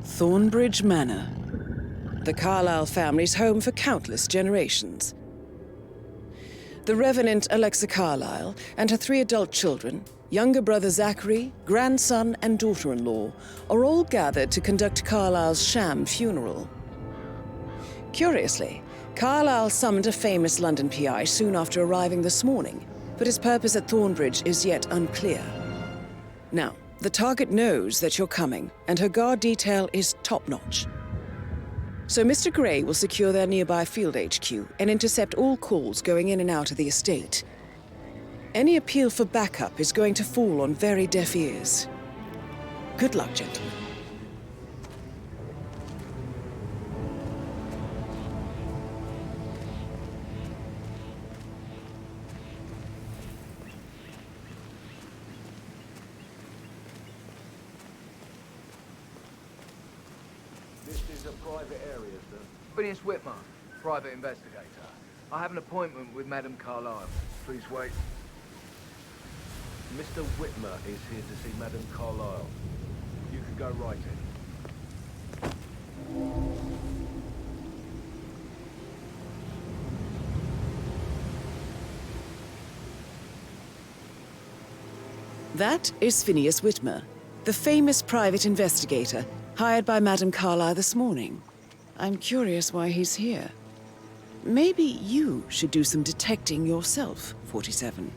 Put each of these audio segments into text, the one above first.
Thornbridge Manor. The Carlisle family's home for countless generations. The Revenant Alexa Carlisle and her 3 adult children, younger brother Zachary, grandson and daughter-in-law, are all gathered to conduct Carlisle's sham funeral. Curiously, Carlisle summoned a famous London PI soon after arriving this morning, but his purpose at Thornbridge is yet unclear. Now, the target knows that you're coming, and her guard detail is top-notch. So Mr. Gray will secure their nearby field HQ and intercept all calls going in and out of the estate. Any appeal for backup is going to fall on very deaf ears. Good luck, gentlemen. Private area, sir. Phineas Whitmer, private investigator. I have an appointment with Madame Carlisle. Please wait. Mr. Whitmer is here to see Madame Carlisle. You can go right in. That is Phineas Whitmer, the famous private investigator hired by Madame Carlisle this morning. I'm curious why he's here. Maybe you should do some detecting yourself, 47.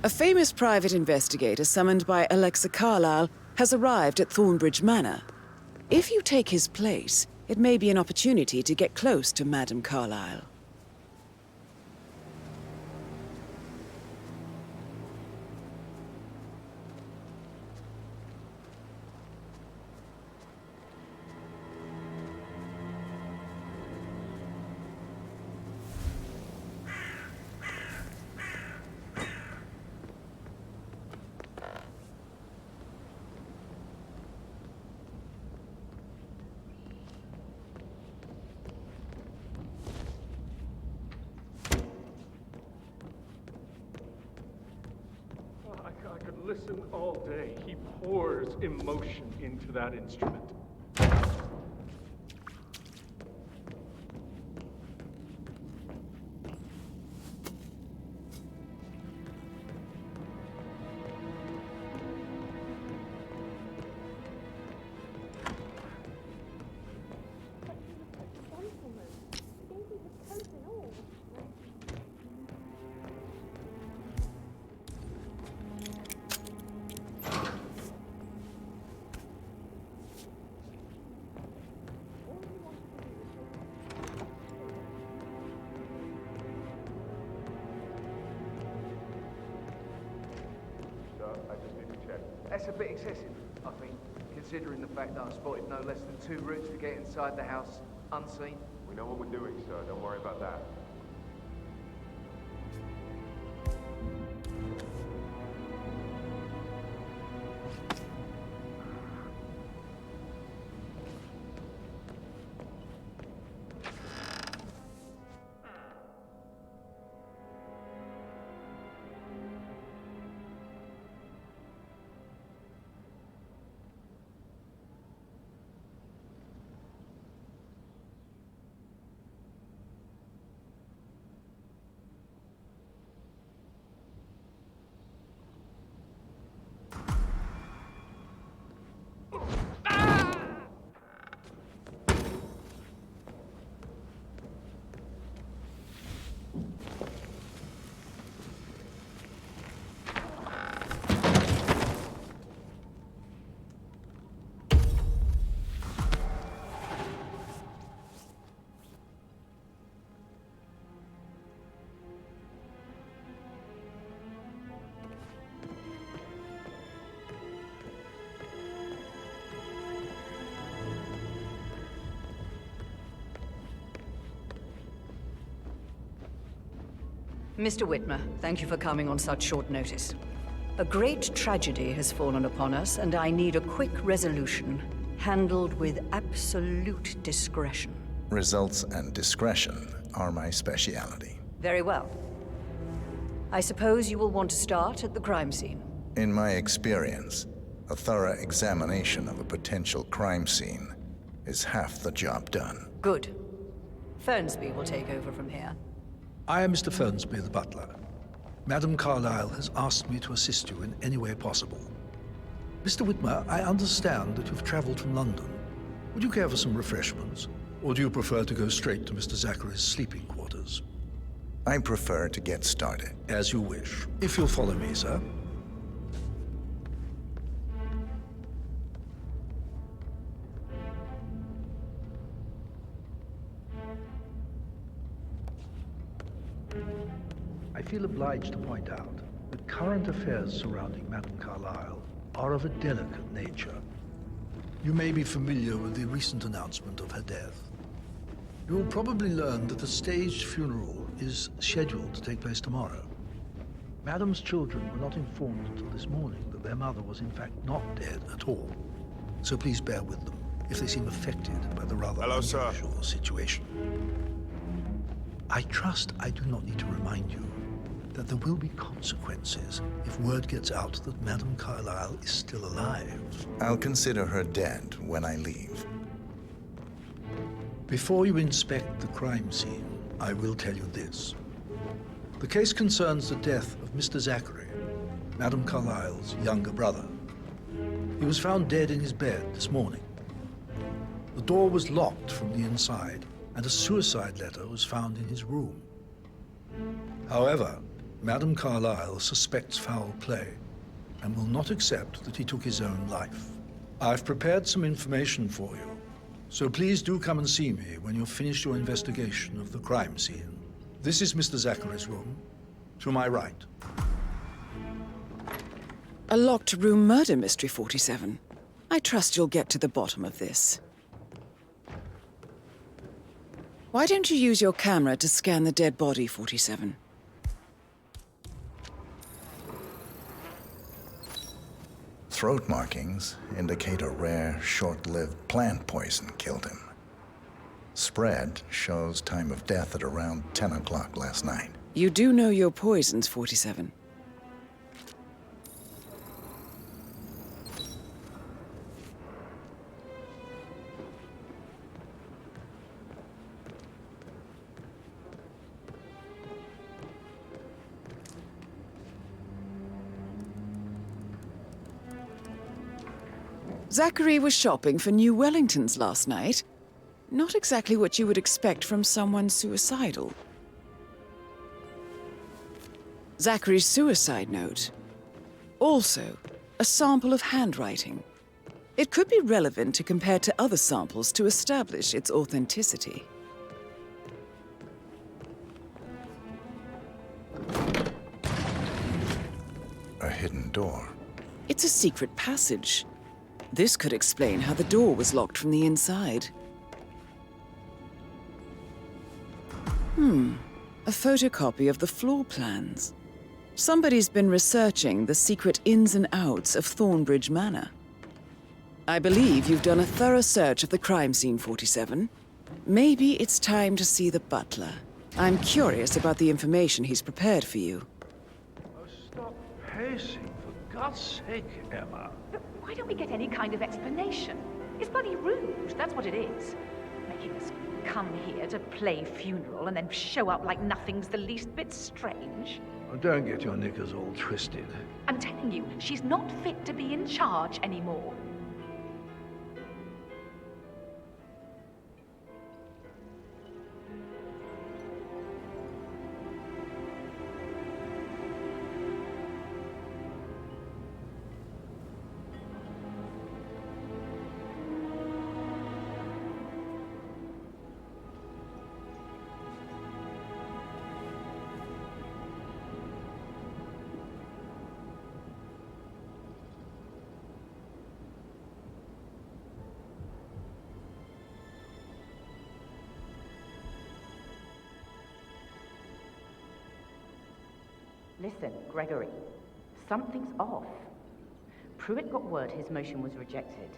A famous private investigator summoned by Alexa Carlisle has arrived at Thornbridge Manor. If you take his place, it may be an opportunity to get close to Madame Carlisle. I could listen all day. He pours emotion into that instrument. That's a bit excessive, I think, considering the fact that I spotted no less than 2 routes to get inside the house unseen. We know what we're doing, sir. Don't worry about that. Mr. Whitmer, thank you for coming on such short notice. A great tragedy has fallen upon us, and I need a quick resolution, handled with absolute discretion. Results and discretion are my speciality. Very well. I suppose you will want to start at the crime scene. In my experience, A thorough examination of a potential crime scene is half the job done. Good. Fernsby will take over from here. I am Mr. Fernsby, the butler. Madam Carlisle has asked me to assist you in any way possible. Mr. Whitmer, I understand that you've traveled from London. Would you care for some refreshments? Or do you prefer to go straight to Mr. Zachary's sleeping quarters? I prefer to get started. As you wish. If you'll follow me, sir. I feel obliged to point out that current affairs surrounding Madame Carlisle are of a delicate nature. You may be familiar with the recent announcement of her death. You will probably learn that a staged funeral is scheduled to take place tomorrow. Madame's children were not informed until this morning that their mother was in fact not dead at all. So please bear with them if they seem affected by the rather unusual situation. I trust I do not need to remind you that there will be consequences if word gets out that Madame Carlisle is still alive. I'll consider her dead when I leave. Before you inspect the crime scene, I will tell you this. The case concerns the death of Mr. Zachary, Madame Carlisle's younger brother. He was found dead in his bed this morning. The door was locked from the inside, and a suicide letter was found in his room. However, Madame Carlisle suspects foul play and will not accept that he took his own life. I've prepared some information for you, so please do come and see me when you've finished your investigation of the crime scene. This is Mr. Zachary's room, to my right. A locked room murder mystery, 47. I trust you'll get to the bottom of this. Why don't you use your camera to scan the dead body, 47? Throat markings indicate a rare, short-lived plant poison killed him. Spread shows time of death at around 10 o'clock last night. You do know your poisons, 47. Zachary was shopping for new Wellingtons last night. Not exactly what you would expect from someone suicidal. Zachary's suicide note. Also, a sample of handwriting. It could be relevant to compare to other samples to establish its authenticity. A hidden door. It's a secret passage. This could explain how the door was locked from the inside. A photocopy of the floor plans. Somebody's been researching the secret ins and outs of Thornbridge Manor. I believe you've done a thorough search of the crime scene, 47. Maybe it's time to see the butler. I'm curious about the information he's prepared for you. Oh, stop pacing, for God's sake, Emma. But why don't we get any kind of explanation? It's bloody rude, that's what it is. Making us come here to play funeral and then show up like nothing's the least bit strange. Oh, don't get your knickers all twisted. I'm telling you, she's not fit to be in charge anymore. Listen, Gregory, something's off. Pruitt got word his motion was rejected.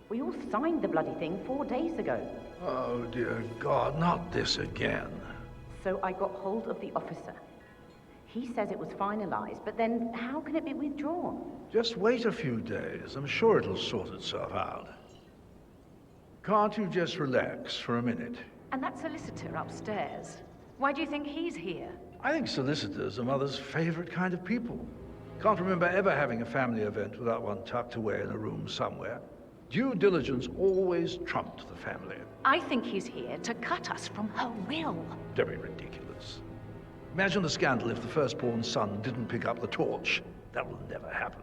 We all signed the bloody thing 4 days ago. Oh, dear God, not this again. So I got hold of the officer. He says it was finalized, but then how can it be withdrawn? Just wait a few days. I'm sure it'll sort itself out. Can't you just relax for a minute? And that solicitor upstairs, why do you think he's here? I think solicitors are Mother's favorite kind of people. Can't remember ever having a family event without one tucked away in a room somewhere. Due diligence always trumped the family. I think he's here to cut us from her will. Very ridiculous. Imagine the scandal if the firstborn son didn't pick up the torch. That will never happen.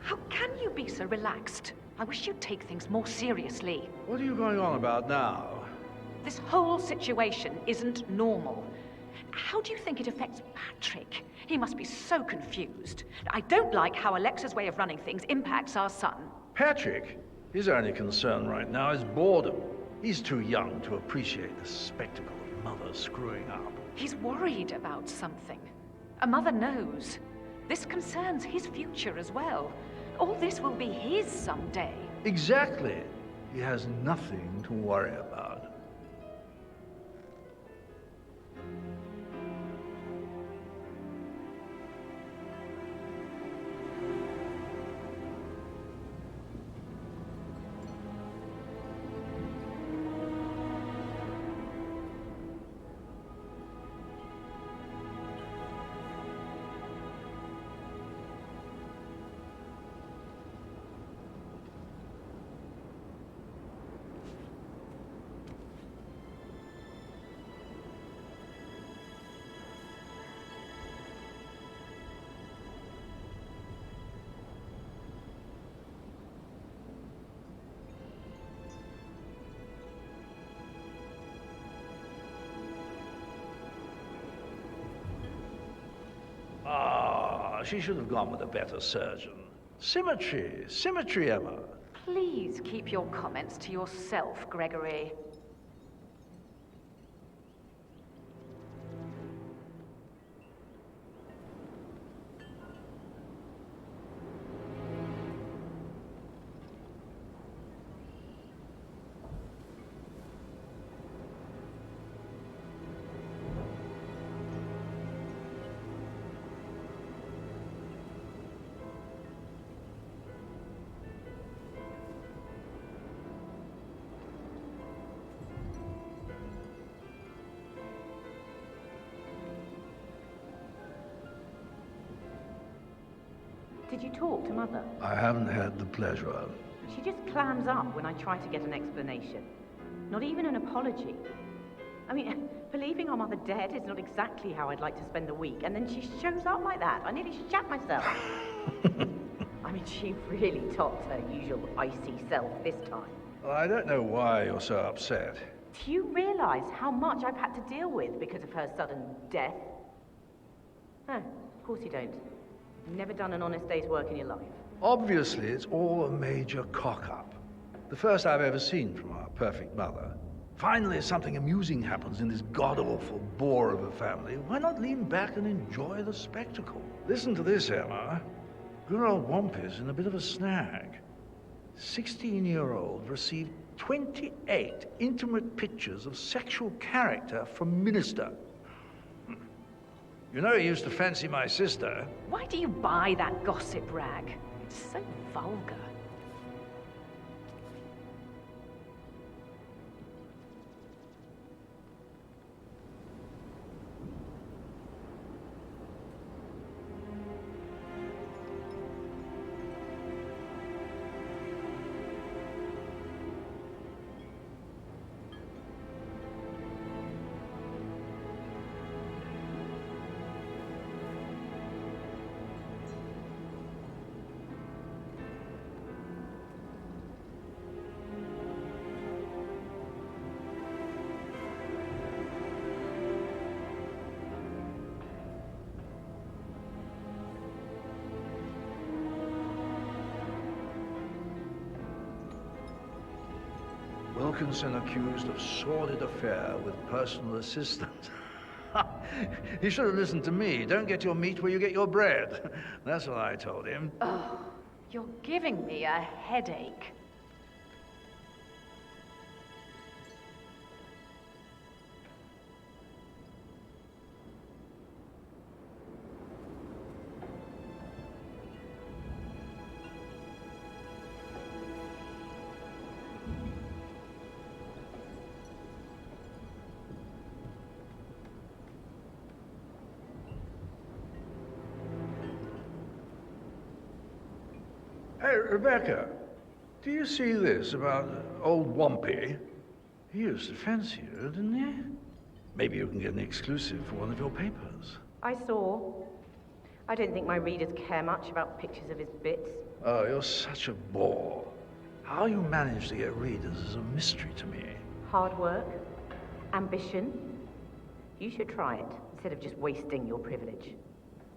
How can you be so relaxed? I wish you'd take things more seriously. What are you going on about now? This whole situation isn't normal. How do you think it affects Patrick? He must be so confused. I don't like how Alexa's way of running things impacts our son. Patrick? His only concern right now is boredom. He's too young to appreciate the spectacle of Mother screwing up. He's worried about something. A mother knows. This concerns his future as well. All this will be his someday. Exactly. He has nothing to worry about. She should have gone with a better surgeon. Symmetry, symmetry, Emma. Please keep your comments to yourself, Gregory. Did you talk to Mother? I haven't had the pleasure. She just clams up when I try to get an explanation. Not even an apology. I mean, believing our Mother dead is not exactly how I'd like to spend the week, and then she shows up like that. I nearly shat myself. I mean, she really topped her usual icy self this time. Well, I don't know why you're so upset. Do you realize how much I've had to deal with because of her sudden death? No, of course you don't. You've never done an honest day's work in your life. Obviously, it's all a major cock-up. The first I've ever seen from our perfect mother. Finally, something amusing happens in this god-awful bore of a family. Why not lean back and enjoy the spectacle? Listen to this, Emma. Good old Wampy's in a bit of a snag. 16-year-old received 28 intimate pictures of sexual character from Minister. You know he used to fancy my sister. Why do you buy that gossip rag? It's so vulgar. Wilkinson accused of sordid affair with personal assistant. He should have listened to me. Don't get your meat where you get your bread. That's what I told him. Oh, you're giving me a headache. Hey, Rebecca, do you see this about old Wampy? He used to fancy you, didn't he? Maybe you can get an exclusive for one of your papers. I saw. I don't think my readers care much about pictures of his bits. Oh, you're such a bore. How you manage to get readers is a mystery to me. Hard work, ambition. You should try it, instead of just wasting your privilege.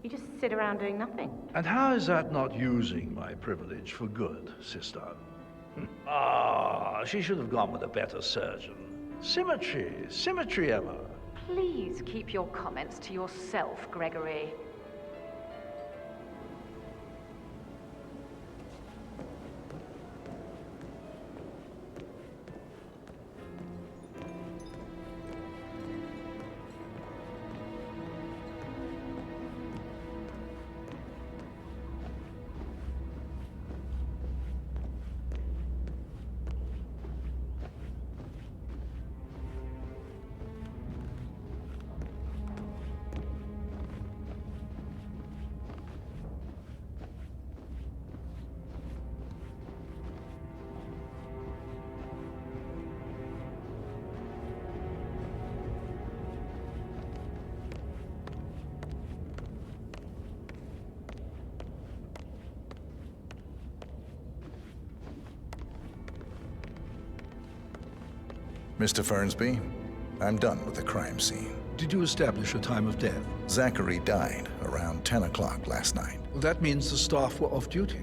You just sit around doing nothing. And how is that not using my privilege for good, sister? Ah, she should have gone with a better surgeon. Symmetry, Emma. Please keep your comments to yourself, Gregory. Mr. Fernsby, I'm done with the crime scene. Did you establish a time of death? Zachary died around 10 o'clock last night. Well, that means the staff were off duty.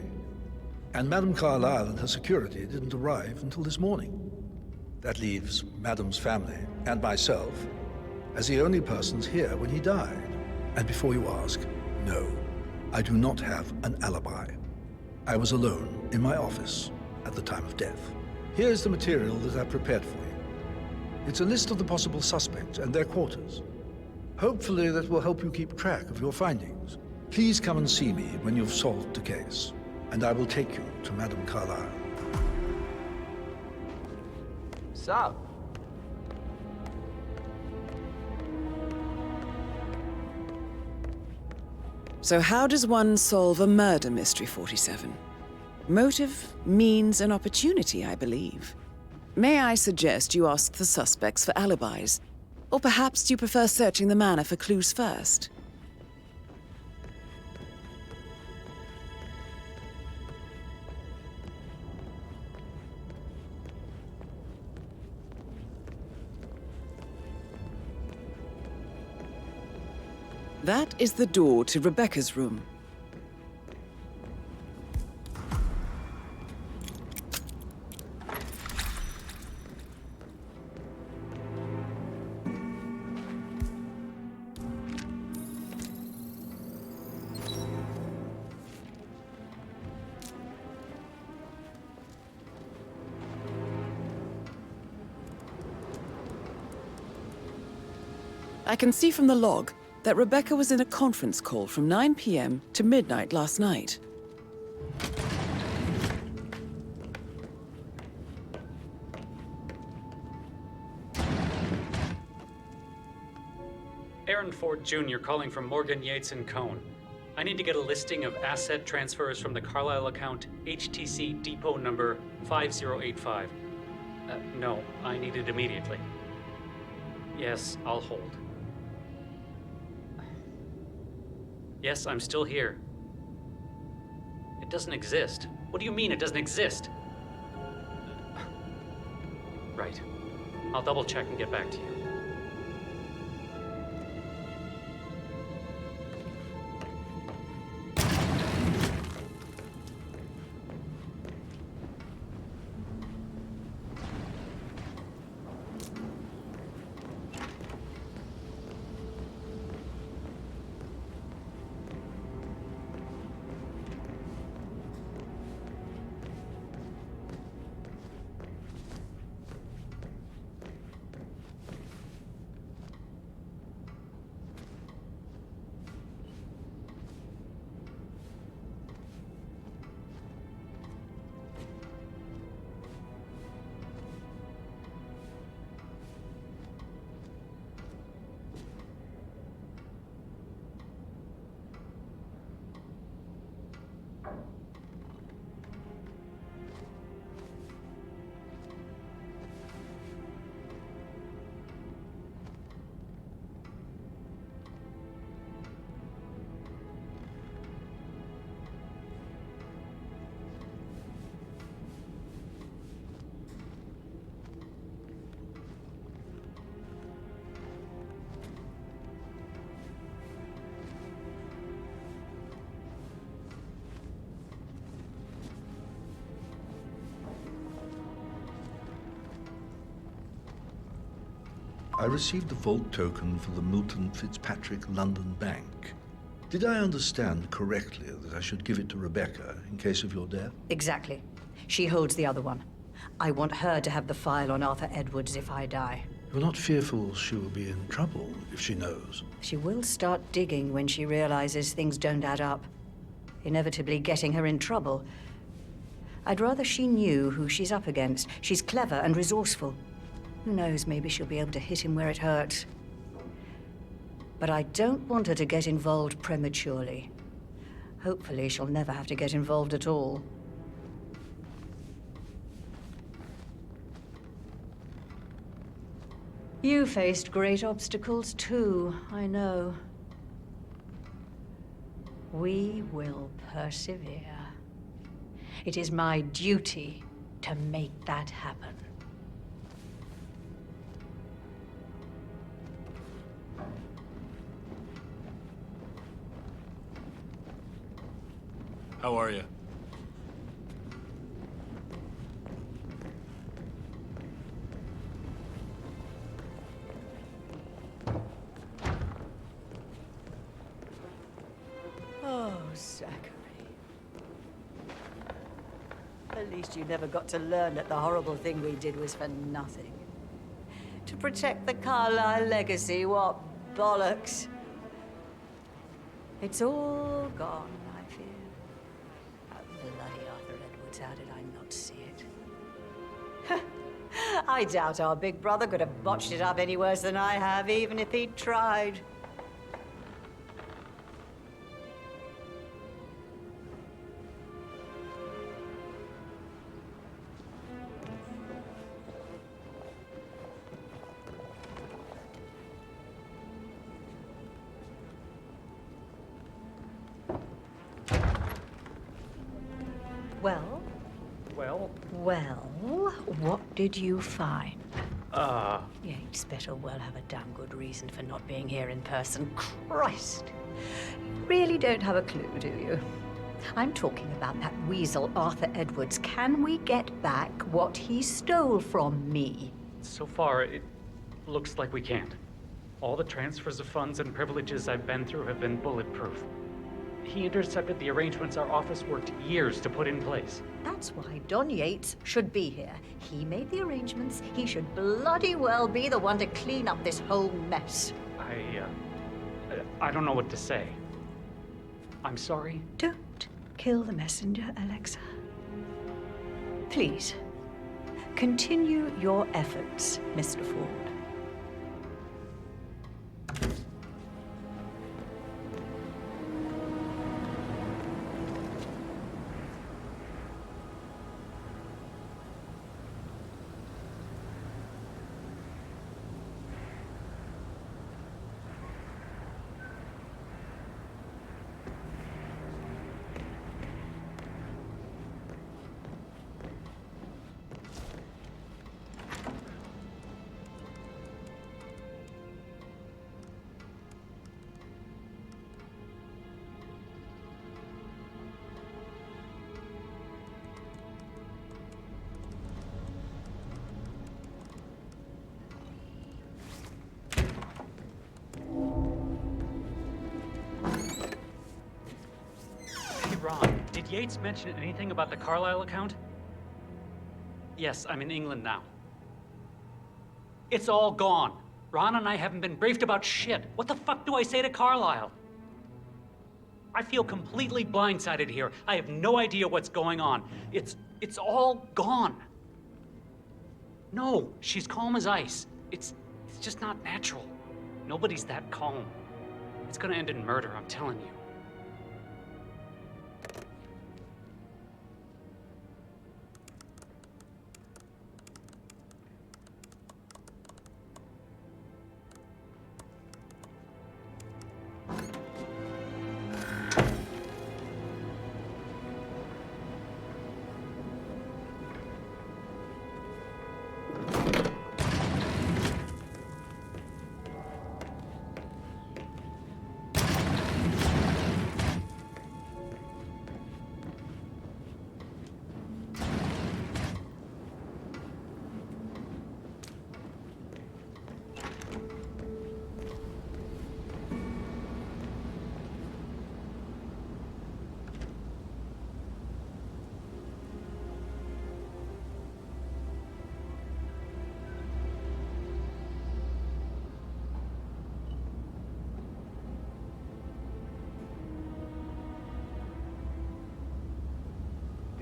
And Madame Carlisle and her security didn't arrive until this morning. That leaves Madame's family and myself as the only persons here when he died. And before you ask, no, I do not have an alibi. I was alone in my office at the time of death. Here's the material that I prepared for you. It's a list of the possible suspects and their quarters. Hopefully that will help you keep track of your findings. Please come and see me when you've solved the case, and I will take you to Madame Carlisle. So, So how does one solve a murder mystery, 47? Motive, means, and opportunity, I believe. May I suggest you ask the suspects for alibis? Or perhaps you prefer searching the manor for clues first? That is the door to Rebecca's room. I can see from the log that Rebecca was in a conference call from 9 p.m. to midnight last night. Aaron Ford Jr. calling from Morgan, Yates & Cohn. I need to get a listing of asset transfers from the Carlisle account HTC depot number 5085. No, I need it immediately. Yes, I'll hold. Yes, I'm still here. It doesn't exist. What do you mean it doesn't exist? Right. I'll double check and get back to you. I received the vault token for the Milton Fitzpatrick London Bank. Did I understand correctly that I should give it to Rebecca in case of your death? Exactly. She holds the other one. I want her to have the file on Arthur Edwards if I die. You're not fearful she will be in trouble if she knows? She will start digging when she realizes things don't add up, inevitably getting her in trouble. I'd rather she knew who she's up against. She's clever and resourceful. Who knows, maybe she'll be able to hit him where it hurts. But I don't want her to get involved prematurely. Hopefully she'll never have to get involved at all. You faced great obstacles too, I know. We will persevere. It is my duty to make that happen. How are you? Oh, Zachary. At least you never got to learn that the horrible thing we did was for nothing. To protect the Carlisle legacy, what bollocks. It's all gone, I fear. That bloody Arthur Edwards, how did I not see it? I doubt our big brother could have botched it up any worse than I have, even if he'd tried. Well? Well, what did you find? Yates better well have a damn good reason for not being here in person. Christ! You really don't have a clue, do you? I'm talking about that weasel, Arthur Edwards. Can we get back what he stole from me? So far, it looks like we can't. All the transfers of funds and privileges I've been through have been bulletproof. He intercepted the arrangements our office worked years to put in place. That's why Don Yates should be here. He made the arrangements. He should bloody well be the one to clean up this whole mess. I don't know what to say. I'm sorry. Don't kill the messenger, Alexa. Please, continue your efforts, Mr. Ford. Ron, did Yates mention anything about the Carlisle account? Yes, I'm in England now. It's all gone. Ron and I haven't been briefed about shit. What the fuck do I say to Carlisle? I feel completely blindsided here. I have no idea what's going on. It's all gone. No, she's calm as ice. It's just not natural. Nobody's that calm. It's gonna end in murder, I'm telling you.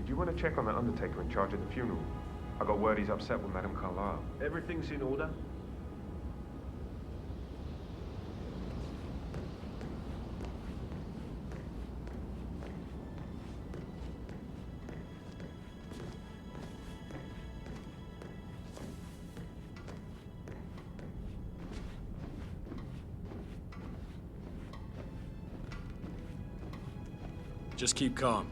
Do you want to check on that undertaker in charge of the funeral? I got word he's upset with Madame Carlisle. Everything's in order? Just keep calm.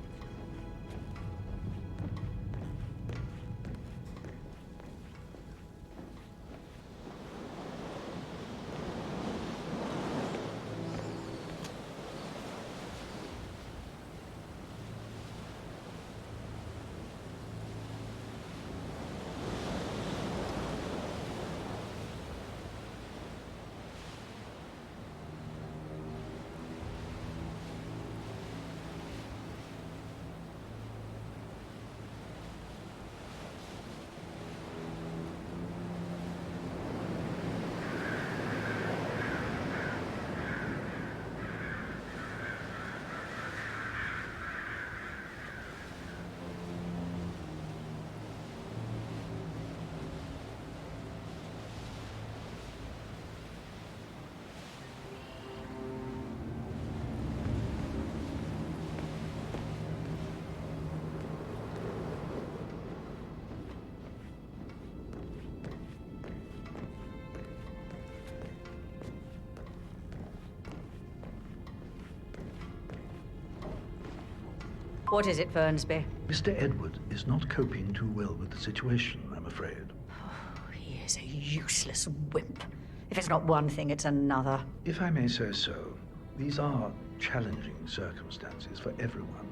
What is it, Fernsby? Mr. Edward is not coping too well with the situation, I'm afraid. Oh, he is a useless wimp. If it's not one thing, it's another. If I may say so, these are challenging circumstances for everyone.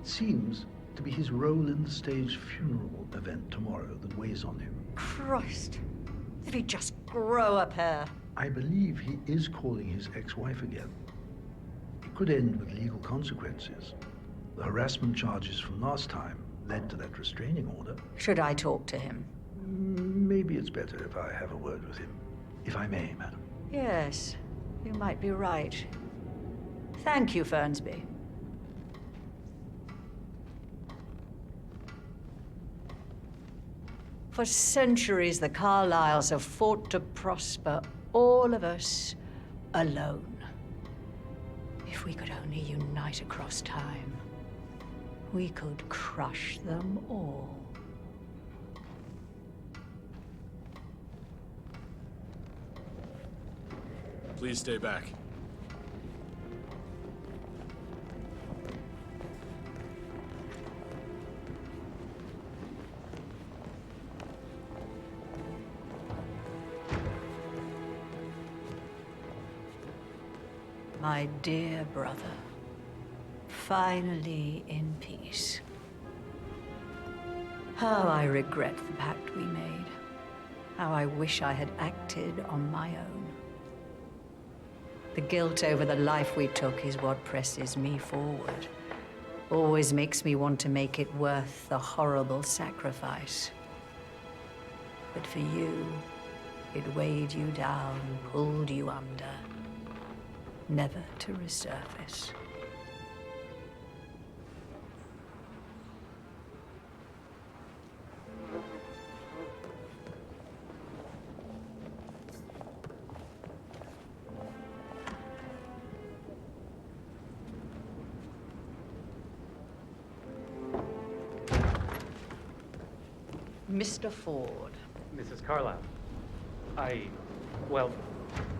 It seems to be his role in the staged funeral event tomorrow that weighs on him. Christ. If he'd just grow a pair. I believe he is calling his ex-wife again. It could end with legal consequences. The harassment charges from last time led to that restraining order. Should I talk to him? Maybe it's better if I have a word with him. If I may, madam. Yes, you might be right. Thank you, Fernsby. For centuries, the Carlisles have fought to prosper, all of us alone. If we could only unite across time, we could crush them all. Please stay back. My dear brother, finally in peace. How I regret the pact we made. How I wish I had acted on my own. The guilt over the life we took is what presses me forward. Always makes me want to make it worth the horrible sacrifice. But for you, it weighed you down, pulled you under, never to resurface. Mr. Ford. Mrs. Carlisle.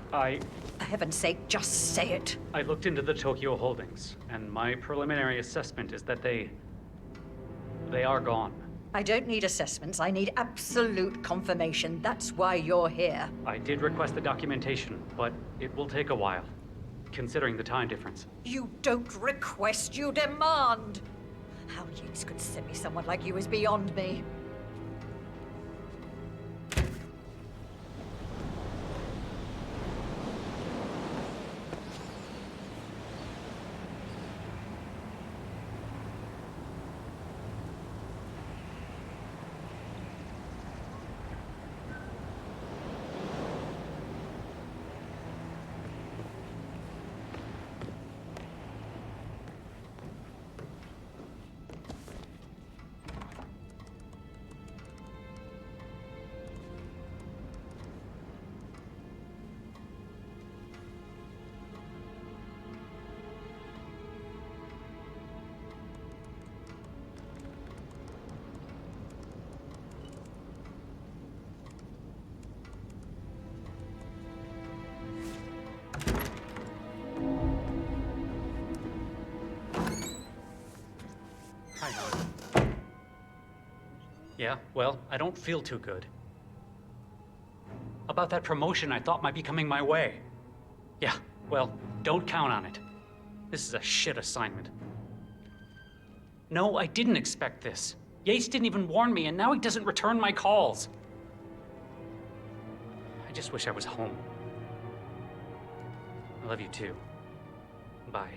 For heaven's sake, just say it. I looked into the Tokyo holdings, and my preliminary assessment is that they are gone. I don't need assessments. I need absolute confirmation. That's why you're here. I did request the documentation, but it will take a while, considering the time difference. You don't request, you demand. How Yates could send me someone like you is beyond me. Yeah, well, I don't feel too good. About that promotion I thought might be coming my way. Yeah, well, don't count on it. This is a shit assignment. No, I didn't expect this. Yates didn't even warn me, and now he doesn't return my calls. I just wish I was home. I love you too. Bye.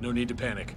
No need to panic.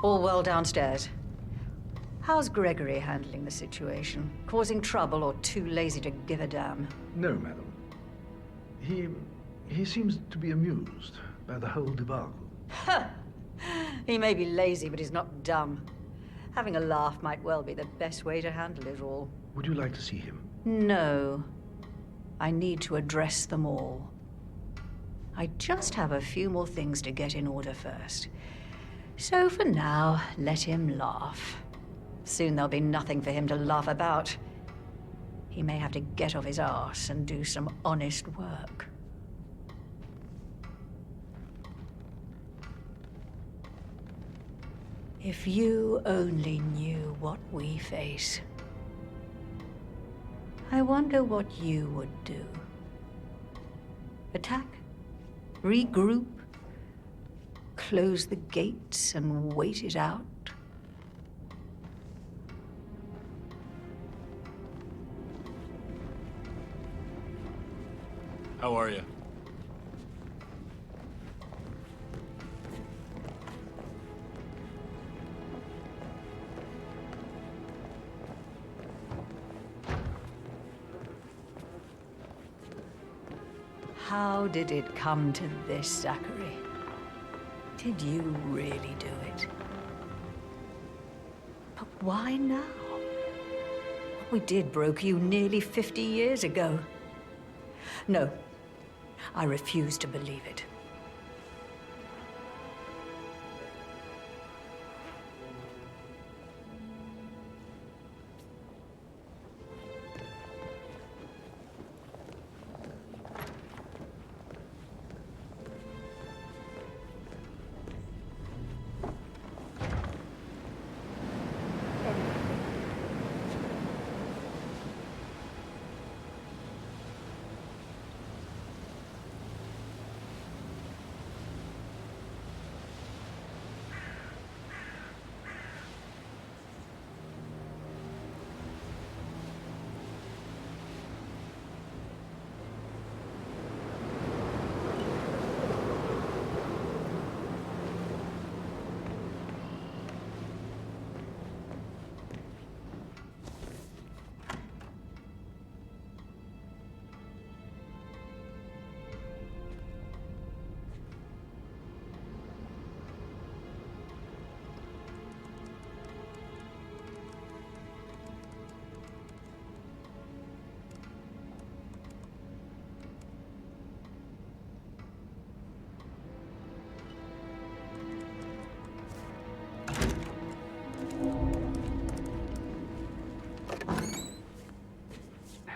All well downstairs. How's Gregory handling the situation? Causing trouble or too lazy to give a damn? No, madam. He seems to be amused by the whole debacle. He may be lazy, but he's not dumb. Having a laugh might well be the best way to handle it all. Would you like to see him? No. I need to address them all. I just have a few more things to get in order first. So for now, let him laugh. Soon there'll be nothing for him to laugh about. He may have to get off his arse and do some honest work. If you only knew what we face. I wonder what you would do. Attack? Regroup? Close the gates and wait it out? How are you? How did it come to this, Zachary? Did you really do it? But why now? What we did broke you nearly 50 years ago. No, I refuse to believe it.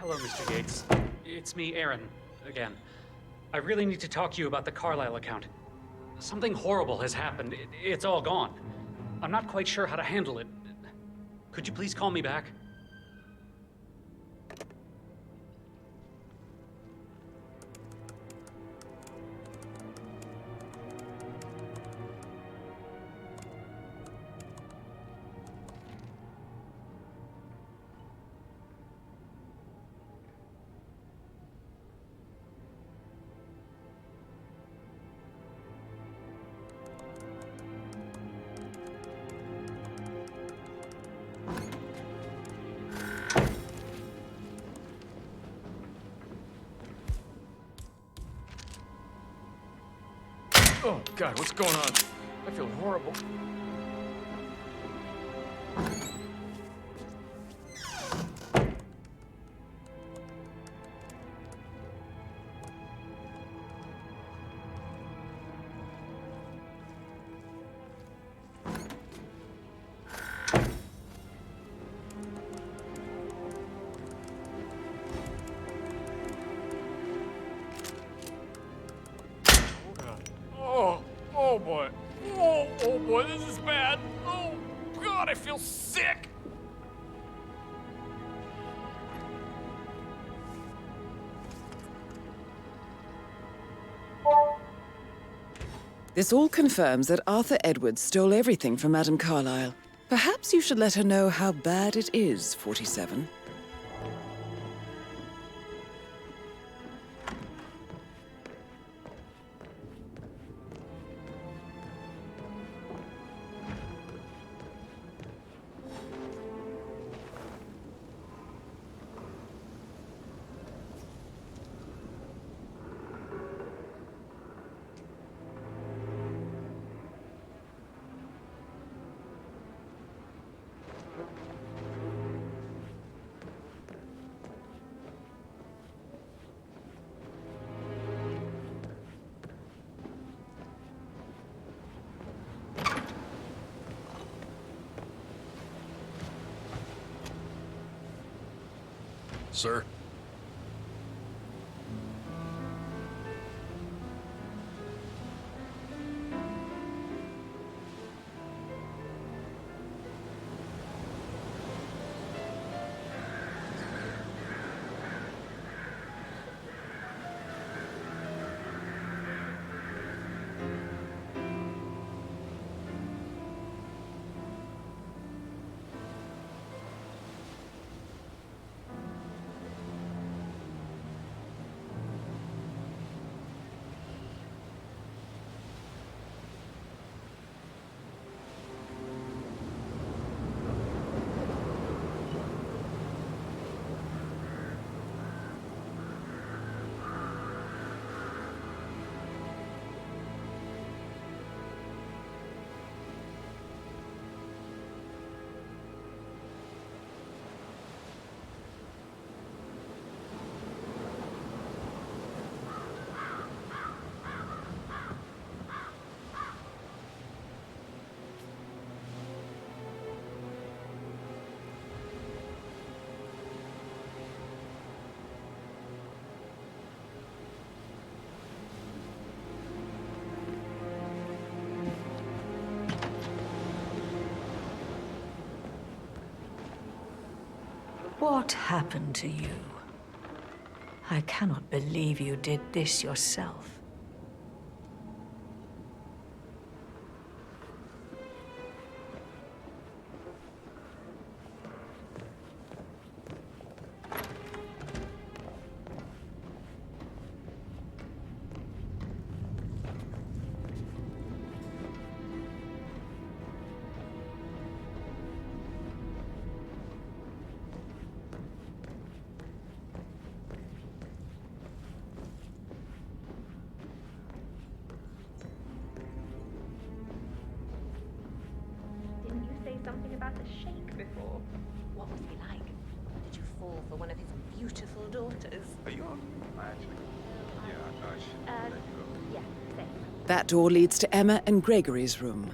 Hello, Mr. Yates. It's me, Aaron, again. I really need to talk to you about the Carlisle account. Something horrible has happened. It's all gone. I'm not quite sure how to handle it. Could you please call me back? Oh, God, what's going on? I feel horrible. Oh boy. Oh boy, this is bad. Oh God, I feel sick. This all confirms that Arthur Edwards stole everything from Madame Carlisle. Perhaps you should let her know how bad it is, 47. Sir? What happened to you? I cannot believe you did this yourself. Something about the Sheikh before. What was he like? Did you fall for one of his beautiful daughters? Are you on? Actually, yeah, I should let you go. Yeah, same. That door leads to Emma and Gregory's room.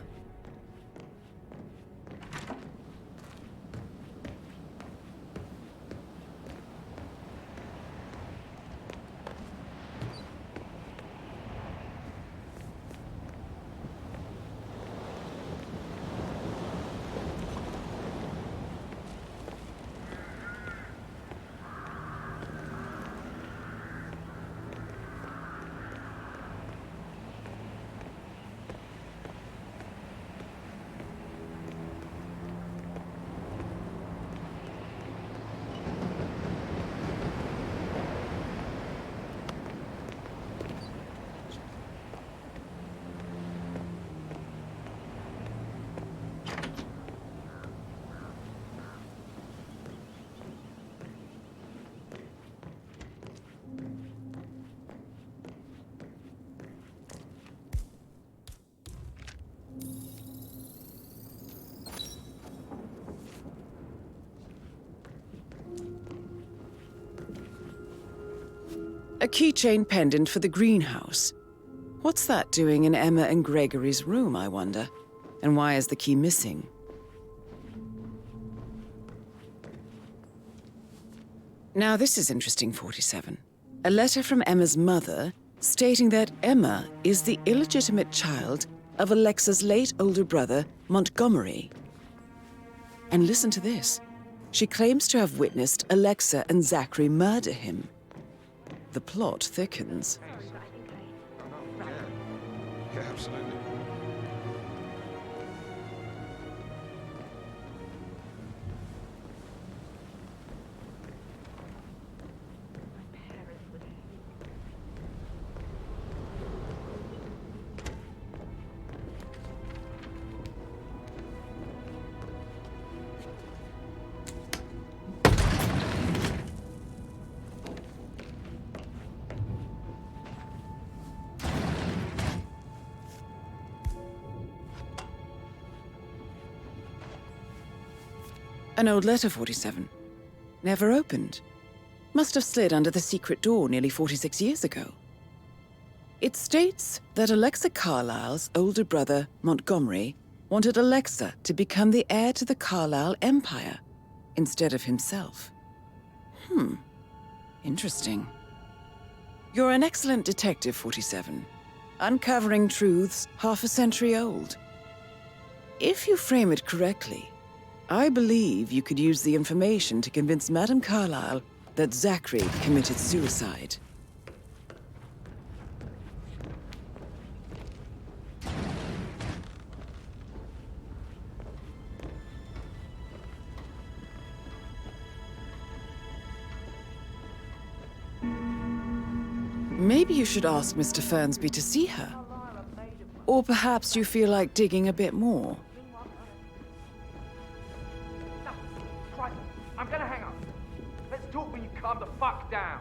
A keychain pendant for the greenhouse. What's that doing in Emma and Gregory's room, I wonder? And why is the key missing? Now this is interesting, 47. A letter from Emma's mother stating that Emma is the illegitimate child of Alexa's late older brother, Montgomery. And listen to this. She claims to have witnessed Alexa and Zachary murder him. The plot thickens. Yeah, absolutely. An old letter, 47. Never opened. Must have slid under the secret door nearly 46 years ago. It states that Alexa Carlisle's older brother, Montgomery, wanted Alexa to become the heir to the Carlisle Empire instead of himself. Interesting. You're an excellent detective, 47. Uncovering truths half a century old. If you frame it correctly, I believe you could use the information to convince Madame Carlisle that Zachary committed suicide. Maybe you should ask Mr. Fernsby to see her. Or perhaps you feel like digging a bit more. I'm gonna hang up. Let's talk when you calm the fuck down.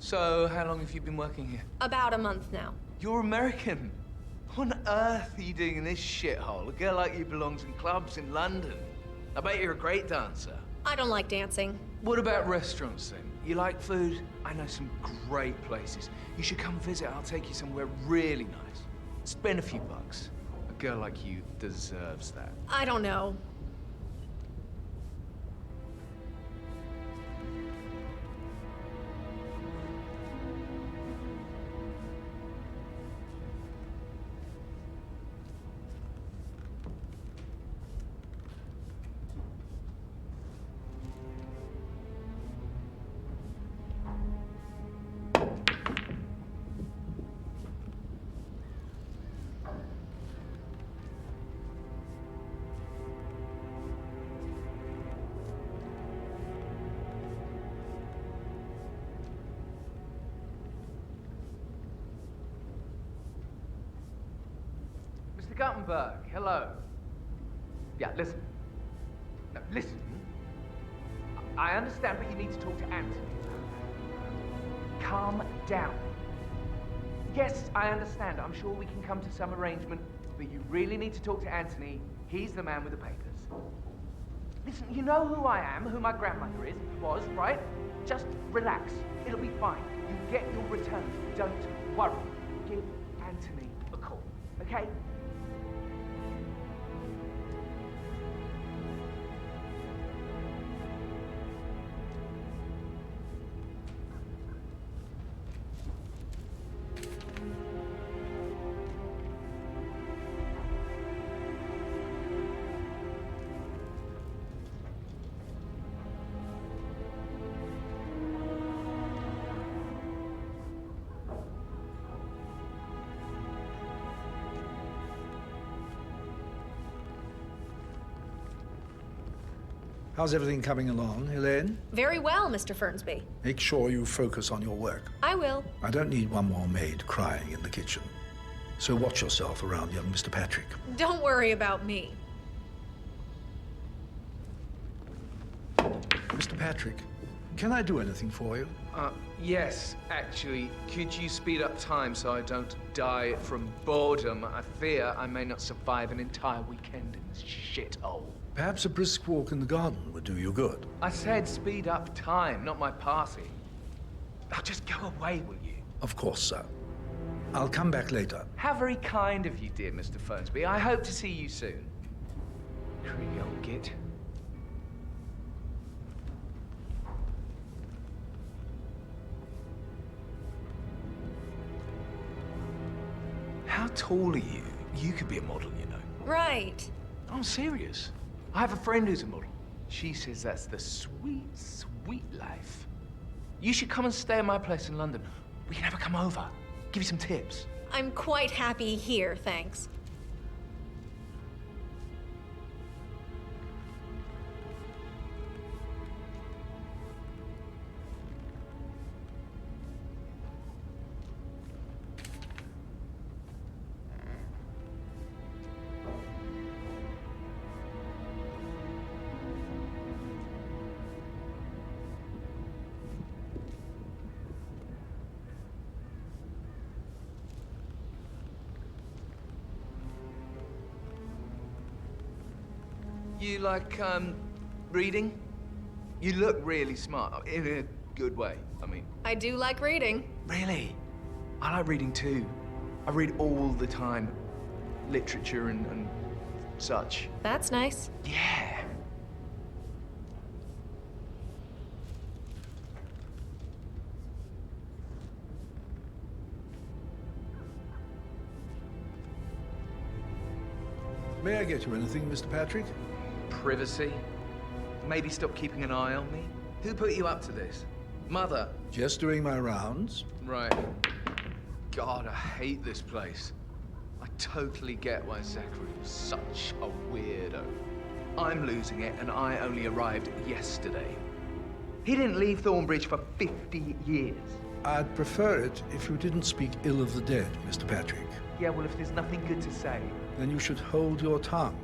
So, how long have you been working here? About a month now. You're American. What on earth are you doing in this shithole? A girl like you belongs in clubs in London. I bet you're a great dancer. I don't like dancing. What about restaurants then? You like food? I know some great places. You should come visit. I'll take you somewhere really nice. Spend a few bucks. A girl like you deserves that. I don't know. Mr. Guttenberg, hello. Yeah, listen. No, listen. I understand, but you need to talk to Anthony. Calm down. Yes, I understand. I'm sure we can come to some arrangement, but you really need to talk to Anthony. He's the man with the papers. Listen, you know who I am, who my grandmother was, right? Just relax. It'll be fine. You get your return. Don't worry. Give Anthony a call, okay? How's everything coming along, Elaine? Very well, Mr. Fernsby. Make sure you focus on your work. I will. I don't need one more maid crying in the kitchen. So watch yourself around young Mr. Patrick. Don't worry about me. Mr. Patrick, can I do anything for you? Yes, actually. Could you speed up time so I don't die from boredom? I fear I may not survive an entire weekend in this shithole. Perhaps a brisk walk in the garden would do you good. I said speed up time, not my party. Now just go away, will you? Of course, sir. I'll come back later. How very kind of you, dear Mr. Fernsby. I hope to see you soon. Creepy old git. How tall are you? You could be a model, you know. Right. I'm serious. I have a friend who's a model. She says that's the sweet, sweet life. You should come and stay at my place in London. We can have her come over. Give you some tips. I'm quite happy here, thanks. You like, reading? You look really smart, in a good way, I mean. I do like reading. Really? I like reading too. I read all the time. Literature and such. That's nice. Yeah. May I get you anything, Mr. Patrick? Privacy. Maybe stop keeping an eye on me. Who put you up to this? Mother? Just doing my rounds. Right. God, I hate this place. I totally get why Zachary was such a weirdo. I'm losing it, and I only arrived yesterday. He didn't leave Thornbridge for 50 years. I'd prefer it if you didn't speak ill of the dead, Mr. Patrick. Yeah, well, if there's nothing good to say... Then you should hold your tongue.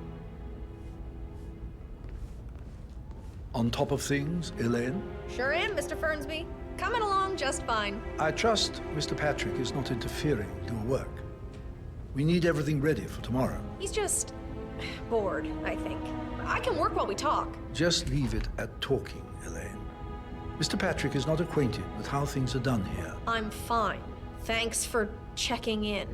On top of things, Elaine? Sure am, Mr. Fernsby. Coming along just fine. I trust Mr. Patrick is not interfering with your work. We need everything ready for tomorrow. He's just bored, I think. I can work while we talk. Just leave it at talking, Elaine. Mr. Patrick is not acquainted with how things are done here. I'm fine. Thanks for checking in.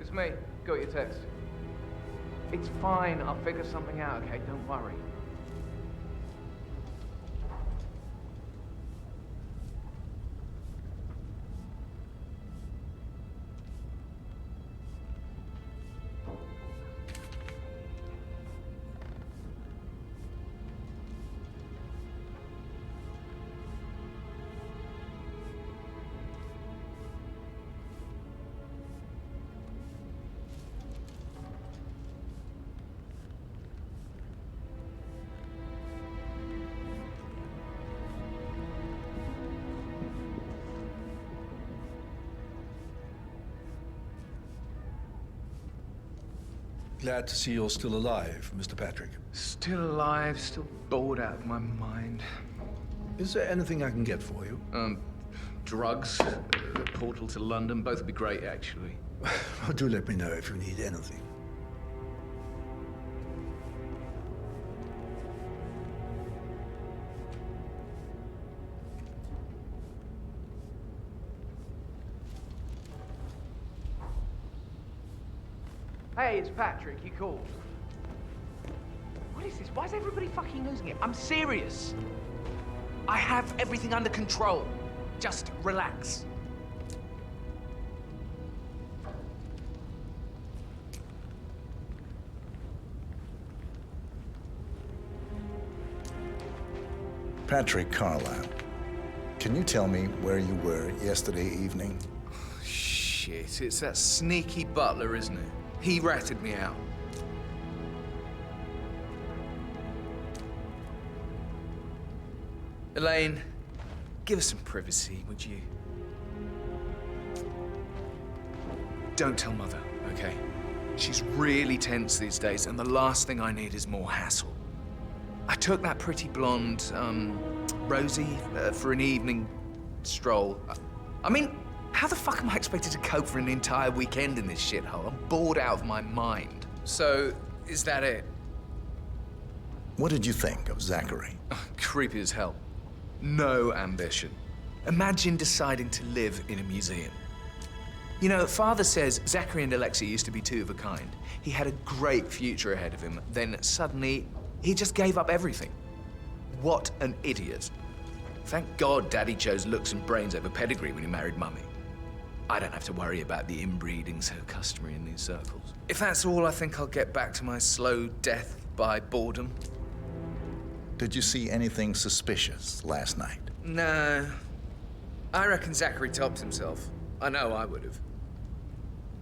It's me. Got your text. It's fine. I'll figure something out, okay? Don't worry. Glad to see you're still alive, Mr. Patrick. Still alive, still bored out of my mind. Is there anything I can get for you? Drugs, the portal to London, both would be great, actually. Do let me know if you need anything. Hey, it's Patrick. You called. What is this? Why is everybody fucking losing it? I'm serious. I have everything under control. Just relax. Patrick Carlisle, can you tell me where you were yesterday evening? Shit, it's that sneaky butler, isn't it? He ratted me out. Elaine, give us some privacy, would you? Don't tell Mother, okay? She's really tense these days, and the last thing I need is more hassle. I took that pretty blonde, Rosie, for an evening stroll. I mean, how the fuck am I expected to cope for an entire weekend in this shithole? I'm bored out of my mind. So, is that it? What did you think of Zachary? Creepy as hell. No ambition. Imagine deciding to live in a museum. You know, Father says Zachary and Alexia used to be two of a kind. He had a great future ahead of him. Then suddenly, he just gave up everything. What an idiot. Thank God Daddy chose looks and brains over pedigree when he married Mummy. I don't have to worry about the inbreeding so customary in these circles. If that's all, I think I'll get back to my slow death by boredom. Did you see anything suspicious last night? No. I reckon Zachary topped himself. I know I would have.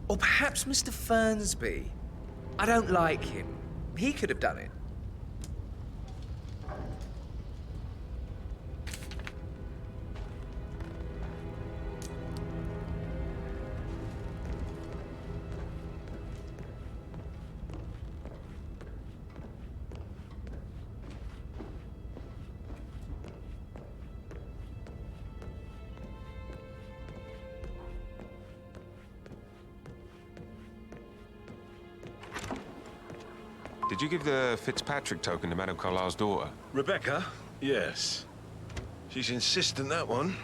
Or perhaps Mr. Fernsby. I don't like him. He could have done it. Did you give the Fitzpatrick token to Madame Carlisle's daughter? Rebecca? Yes. She's insistent, that one.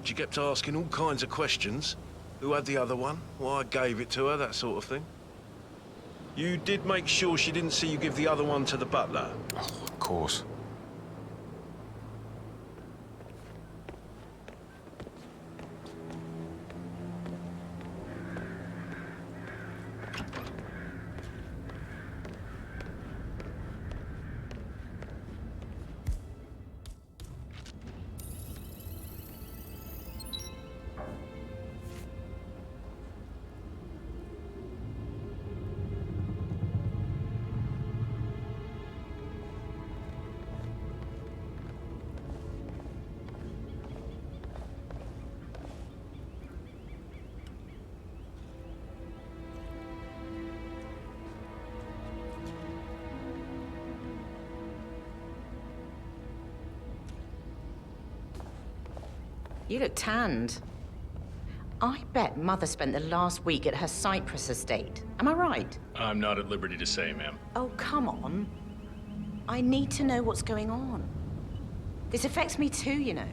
She kept asking all kinds of questions. Who had the other one? Why I gave it to her, that sort of thing. You did make sure she didn't see you give the other one to the butler? Oh, of course. You look tanned. I bet Mother spent the last week at her Cyprus estate. Am I right? I'm not at liberty to say, ma'am. Oh, come on. I need to know what's going on. This affects me too, you know.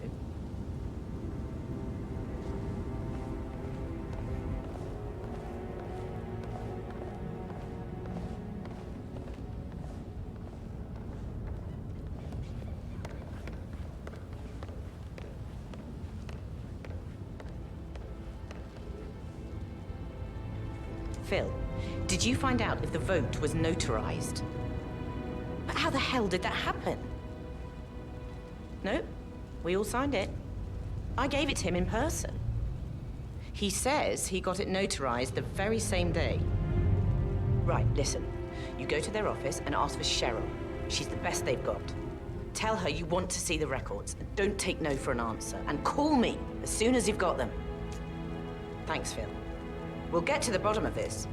Phil, did you find out if the vote was notarized? But how the hell did that happen? No, we all signed it. I gave it to him in person. He says he got it notarized the very same day. Right, listen. You go to their office and ask for Cheryl. She's the best they've got. Tell her you want to see the records, and don't take no for an answer. And call me as soon as you've got them. Thanks, Phil. We'll get to the bottom of this.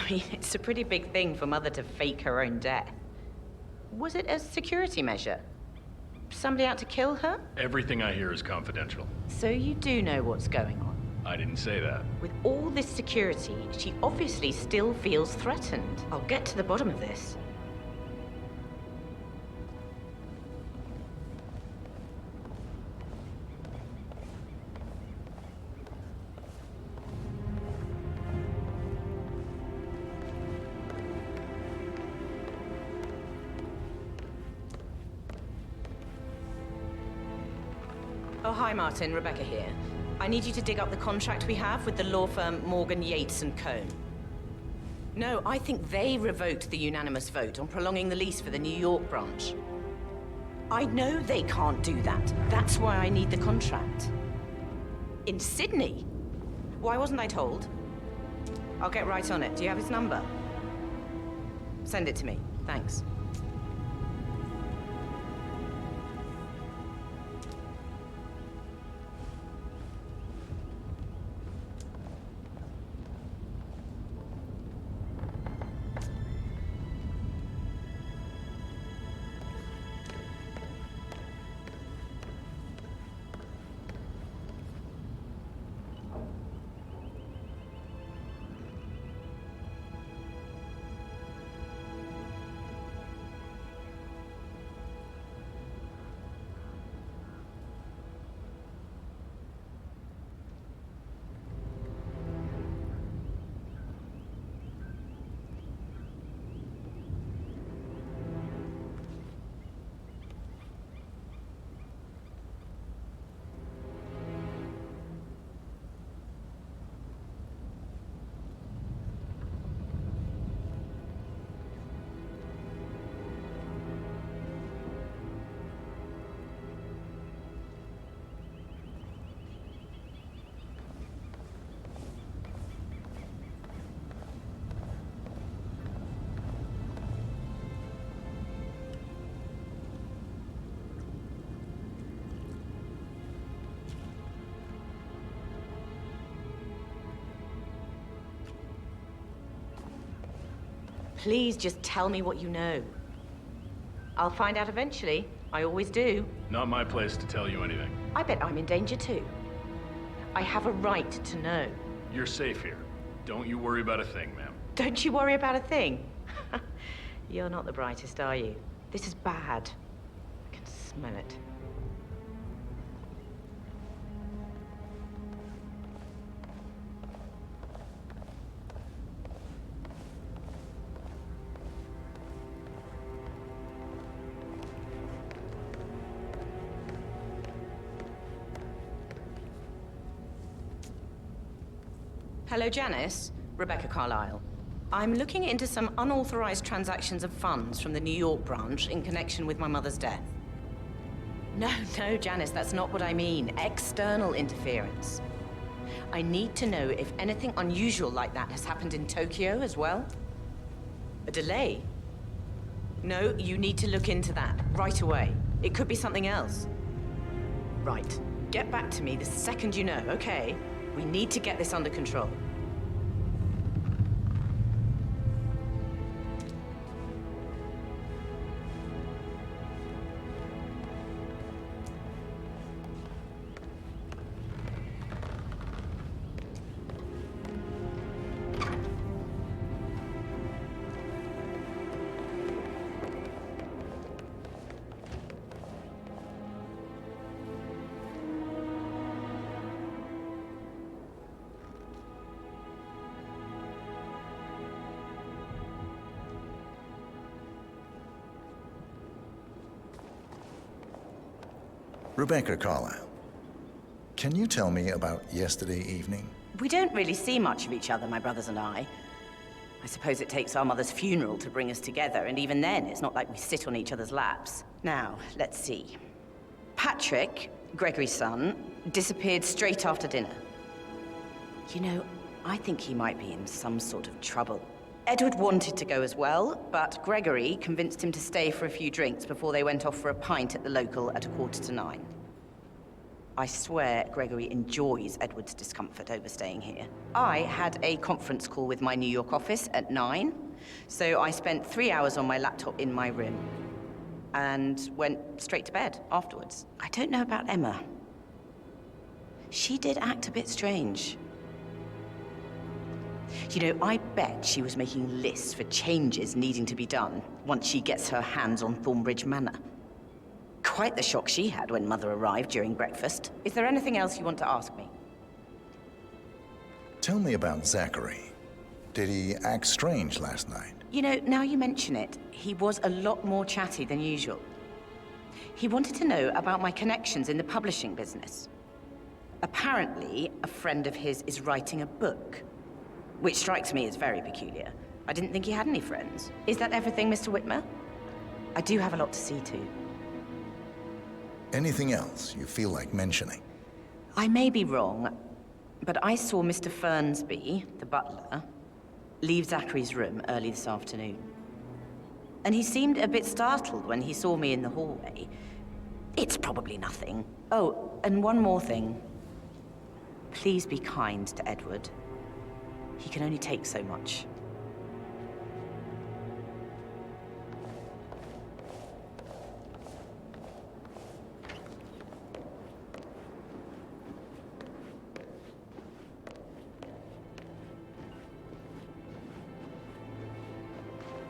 I mean, it's a pretty big thing for Mother to fake her own death. Was it a security measure? Somebody out to kill her? Everything I hear is confidential. So you do know what's going on? I didn't say that. With all this security, she obviously still feels threatened. I'll get to the bottom of this. Oh, hi, Martin. Rebecca here. I need you to dig up the contract we have with the law firm Morgan, Yates & Cohn. No, I think they revoked the unanimous vote on prolonging the lease for the New York branch. I know they can't do that. That's why I need the contract. In Sydney? Why wasn't I told? I'll get right on it. Do you have his number? Send it to me. Thanks. Please just tell me what you know. I'll find out eventually. I always do. Not my place to tell you anything. I bet I'm in danger too. I have a right to know. You're safe here. Don't you worry about a thing, ma'am. Don't you worry about a thing. You're not the brightest, are you? This is bad. I can smell it. Hello, Janice. Rebecca Carlisle. I'm looking into some unauthorized transactions of funds from the New York branch in connection with my mother's death. No, Janice, that's not what I mean. External interference. I need to know if anything unusual like that has happened in Tokyo as well. A delay? No, you need to look into that right away. It could be something else. Right. Get back to me the second you know, okay? We need to get this under control. Rebecca Carlisle, can you tell me about yesterday evening? We don't really see much of each other, my brothers and I. I suppose it takes our mother's funeral to bring us together, and even then, it's not like we sit on each other's laps. Now, let's see. Patrick, Gregory's son, disappeared straight after dinner. You know, I think he might be in some sort of trouble. Edward wanted to go as well, but Gregory convinced him to stay for a few drinks before they went off for a pint at the local at 9:15. I swear Gregory enjoys Edward's discomfort over staying here. I had a conference call with my New York office at 9, so I spent 3 hours on my laptop in my room and went straight to bed afterwards. I don't know about Emma. She did act a bit strange. You know, I bet she was making lists for changes needing to be done once she gets her hands on Thornbridge Manor. Quite the shock she had when Mother arrived during breakfast. Is there anything else you want to ask me? Tell me about Zachary. Did he act strange last night? You know, now you mention it, he was a lot more chatty than usual. He wanted to know about my connections in the publishing business. Apparently, a friend of his is writing a book, which strikes me as very peculiar. I didn't think he had any friends. Is that everything, Mr. Whitmer? I do have a lot to see to. Anything else you feel like mentioning? I may be wrong, but I saw Mr. Fernsby, the butler, leave Zachary's room early this afternoon. And he seemed a bit startled when he saw me in the hallway. It's probably nothing. Oh, and one more thing. Please be kind to Edward. He can only take so much.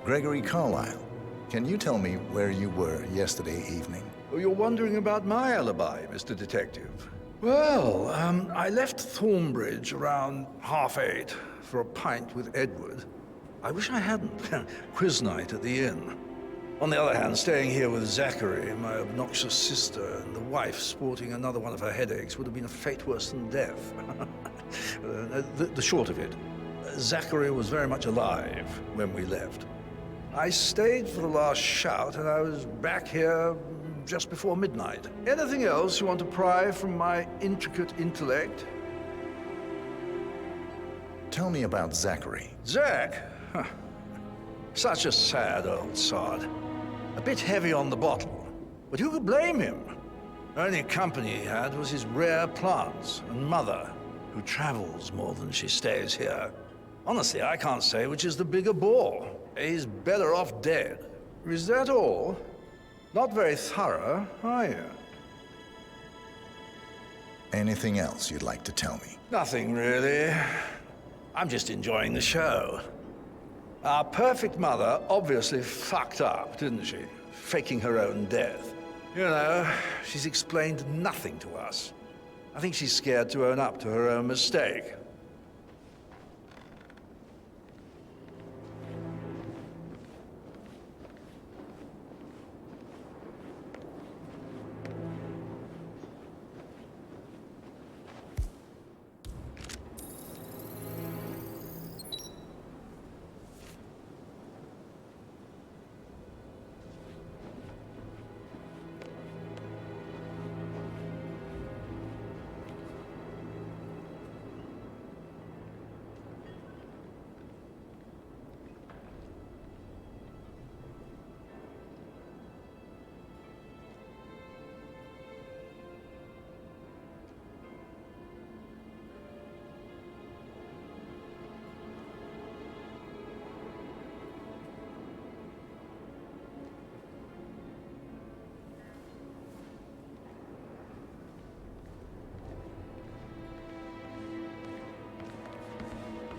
Gregory Carlisle, can you tell me where you were yesterday evening? Oh, you're wondering about my alibi, Mr. Detective. Well, I left Thornbridge around 8:30 for a pint with Edward. I wish I hadn't. Quiz night at the inn. On the other hand, staying here with Zachary, my obnoxious sister, and the wife sporting another one of her headaches would have been a fate worse than death. The short of it, Zachary was very much alive when we left. I stayed for the last shout, and I was back here just before midnight. Anything else you want to pry from my intricate intellect? Tell me about Zachary. Zach? Huh. Such a sad old sod. A bit heavy on the bottle, but who could blame him? Only company he had was his rare plants and Mother, who travels more than she stays here. Honestly, I can't say which is the bigger bore. He's better off dead. Is that all? Not very thorough, are you? Anything else you'd like to tell me? Nothing, really. I'm just enjoying the show. Our perfect mother obviously fucked up, didn't she? Faking her own death. You know, she's explained nothing to us. I think she's scared to own up to her own mistake.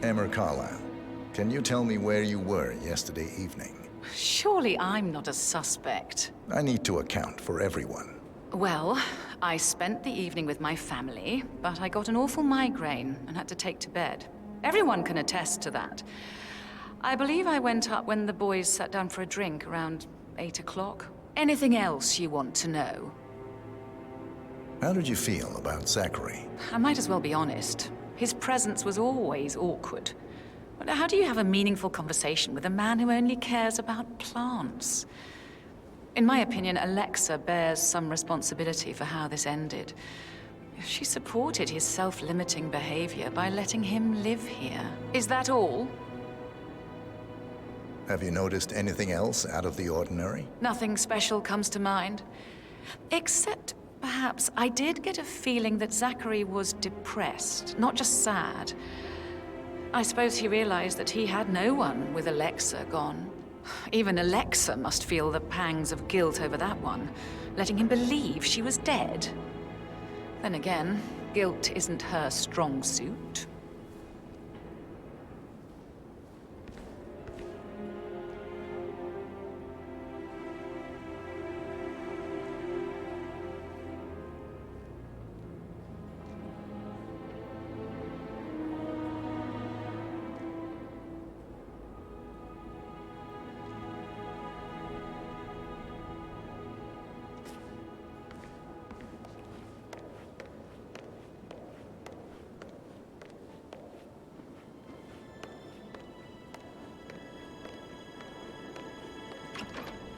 Emma Carlisle, can you tell me where you were yesterday evening? Surely I'm not a suspect. I need to account for everyone. Well, I spent the evening with my family, but I got an awful migraine and had to take to bed. Everyone can attest to that. I believe I went up when the boys sat down for a drink around 8 o'clock. Anything else you want to know? How did you feel about Zachary? I might as well be honest. His presence was always awkward. But how do you have a meaningful conversation with a man who only cares about plants? In my opinion, Alexa bears some responsibility for how this ended. She supported his self-limiting behavior by letting him live here. Is that all? Have you noticed anything else out of the ordinary? Nothing special comes to mind. Except, perhaps, perhaps I did get a feeling that Zachary was depressed, not just sad. I suppose he realized that he had no one with Alexa gone. Even Alexa must feel the pangs of guilt over that one, letting him believe she was dead. Then again, guilt isn't her strong suit.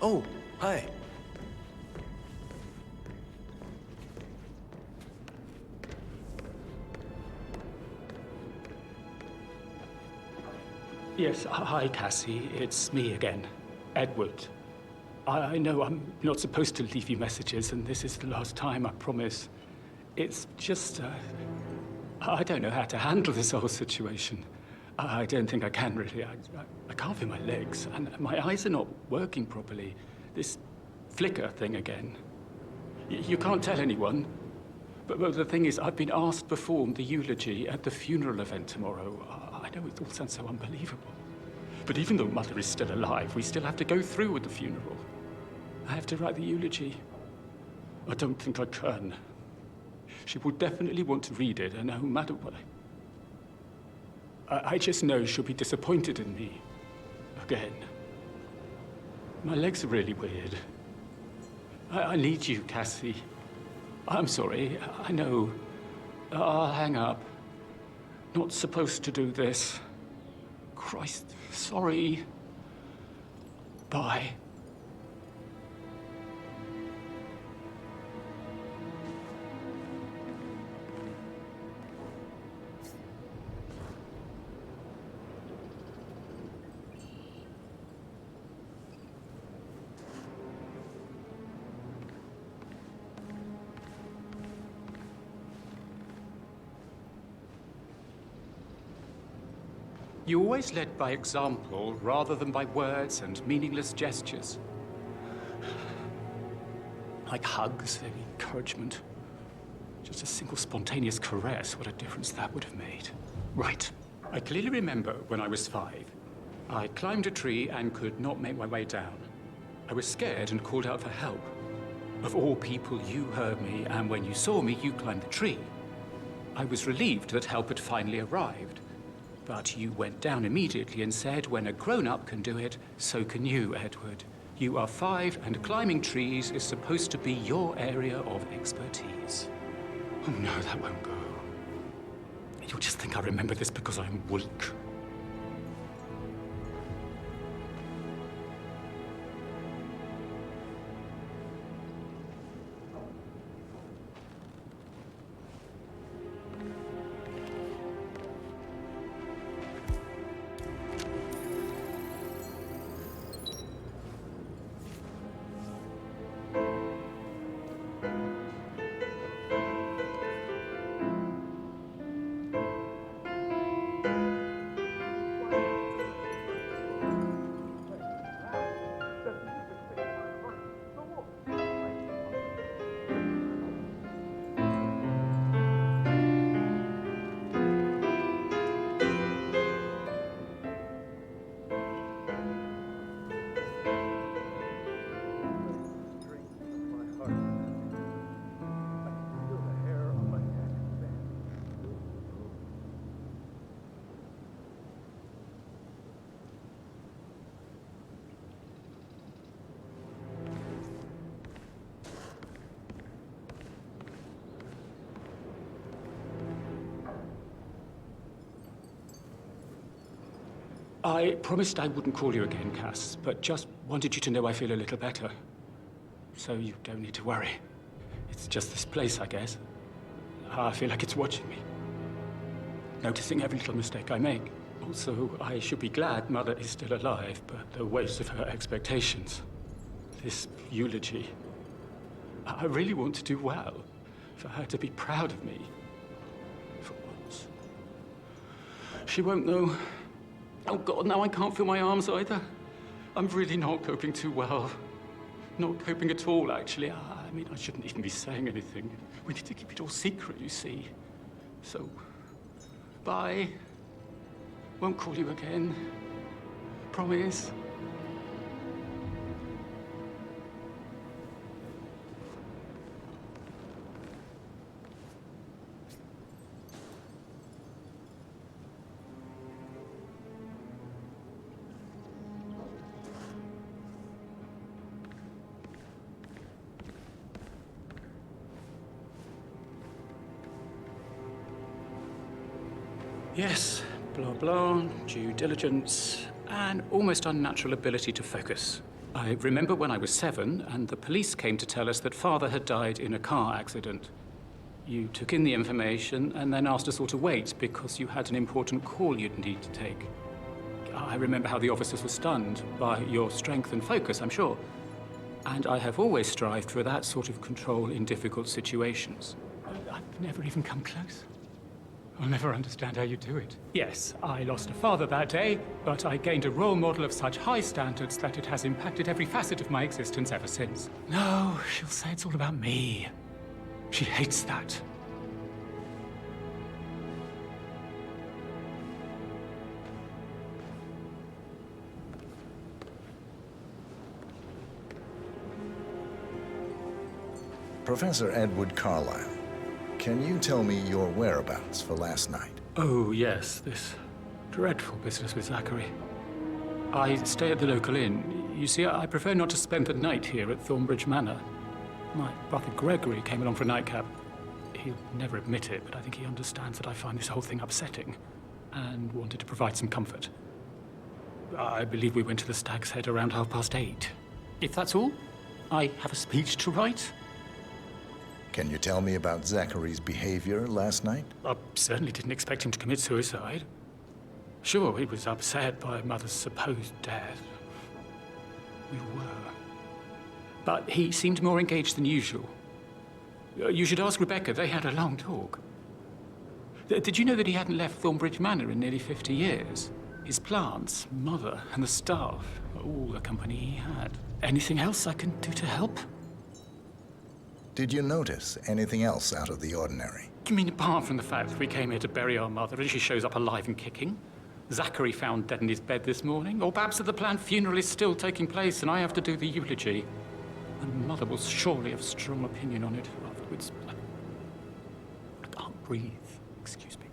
Oh, hi. Yes, hi, Cassie. It's me again, Edward. I know I'm not supposed to leave you messages, and this is the last time, I promise. It's just, I don't know how to handle this whole situation. I don't think I can, really. I can't feel my legs, and my eyes are not working properly. This flicker thing again. You can't tell anyone, but the thing is, I've been asked to perform the eulogy at the funeral event tomorrow. I know it all sounds so unbelievable. But even though Mother is still alive, we still have to go through with the funeral. I have to write the eulogy. I don't think I can. She will definitely want to read it, and no matter what, I just know she'll be disappointed in me. Again. My legs are really weird. I need you, Cassie. I'm sorry. I know. I'll hang up. Not supposed to do this. Christ, sorry. Bye. You always led by example rather than by words and meaningless gestures. Like hugs, encouragement. Just a single spontaneous caress, what a difference that would have made. Right. I clearly remember when I was 5. I climbed a tree and could not make my way down. I was scared and called out for help. Of all people, you heard me, and when you saw me, you climbed the tree. I was relieved that help had finally arrived. But you went down immediately and said, when a grown-up can do it, so can you, Edward. You are 5, and climbing trees is supposed to be your area of expertise. Oh no, that won't go. You'll just think I remember this because I'm weak. I promised I wouldn't call you again, Cass, but just wanted you to know I feel a little better. So you don't need to worry. It's just this place, I guess. I feel like it's watching me. Noticing every little mistake I make. Also, I should be glad Mother is still alive, but the weight of her expectations. This eulogy. I really want to do well. For her to be proud of me. For once. She won't know. Oh God, now I can't feel my arms either. I'm really not coping too well. Not coping at all, actually. I mean, I shouldn't even be saying anything. We need to keep it all secret, you see. So, bye. Won't call you again. Promise. Yes, blah blah, due diligence, and almost unnatural ability to focus. I remember when I was 7, and the police came to tell us that Father had died in a car accident. You took in the information and then asked us all to wait because you had an important call you'd need to take. I remember how the officers were stunned by your strength and focus, I'm sure. And I have always strived for that sort of control in difficult situations. I've never even come close. I'll never understand how you do it. Yes, I lost a father that day, but I gained a role model of such high standards that it has impacted every facet of my existence ever since. No, she'll say it's all about me. She hates that. Professor Edward Carlisle. Can you tell me your whereabouts for last night? Oh, yes, this dreadful business with Zachary. I stay at the local inn. You see, I prefer not to spend the night here at Thornbridge Manor. My brother Gregory came along for a nightcap. He'll never admit it, but I think he understands that I find this whole thing upsetting and wanted to provide some comfort. I believe we went to the Stag's Head around 8:30. If that's all, I have a speech to write. Can you tell me about Zachary's behavior last night? I certainly didn't expect him to commit suicide. Sure, he was upset by Mother's supposed death. We were. But he seemed more engaged than usual. You should ask Rebecca. They had a long talk. Did you know that he hadn't left Thornbridge Manor in nearly 50 years? His plants, Mother, and the staff, all the company he had. Anything else I can do to help? Did you notice anything else out of the ordinary? You mean apart from the fact that we came here to bury our mother and she shows up alive and kicking? Zachary found dead in his bed this morning? Or perhaps that the planned funeral is still taking place and I have to do the eulogy? And Mother will surely have a strong opinion on it afterwards. I can't breathe. Excuse me.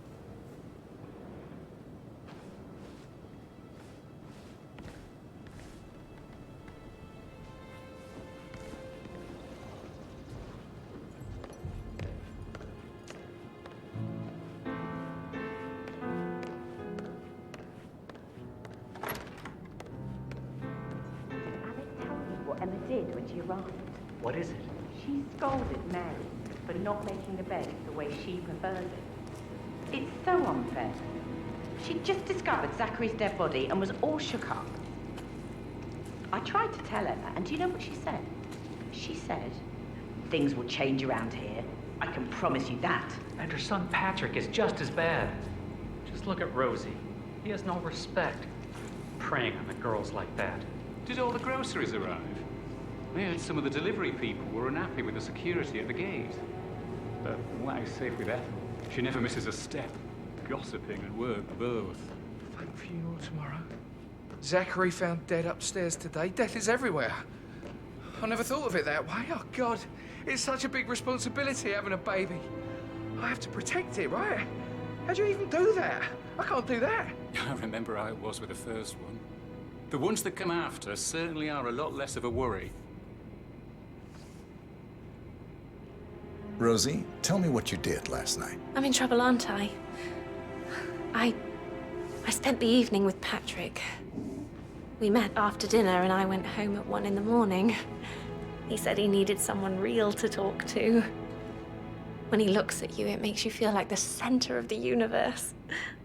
Emma did when she arrived. What is it? She scolded Mary for not making the bed the way she preferred it. It's so unfair. She'd just discovered Zachary's dead body and was all shook up. I tried to tell Emma, and do you know what she said? She said, "Things will change around here. I can promise you that." And her son Patrick is just as bad. Just look at Rosie. He has no respect. Preying on the girls like that. Did all the groceries arrive? I heard some of the delivery people were unhappy with the security at the gate. But Wag's safe with Ethel. She never misses a step. Gossiping and work both. Fake funeral tomorrow. Zachary found dead upstairs today. Death is everywhere. I never thought of it that way. Oh, God. It's such a big responsibility having a baby. I have to protect it, right? How do you even do that? I can't do that. I remember how it was with the first one. The ones that come after certainly are a lot less of a worry. Rosie, tell me what you did last night. I'm in trouble, aren't I? I spent the evening with Patrick. We met after dinner and I went home at 1 in the morning. He said he needed someone real to talk to. When he looks at you, it makes you feel like the center of the universe.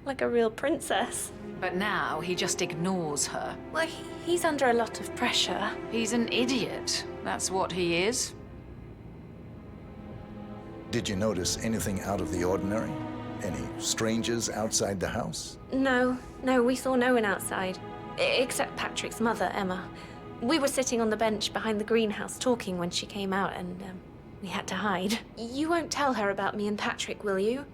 Like a real princess. But now he just ignores her. Well, he's under a lot of pressure. He's an idiot. That's what he is. Did you notice anything out of the ordinary? Any strangers outside the house? No, we saw no one outside. Except Patrick's mother, Emma. We were sitting on the bench behind the greenhouse talking when she came out, and we had to hide. You won't tell her about me and Patrick, will you?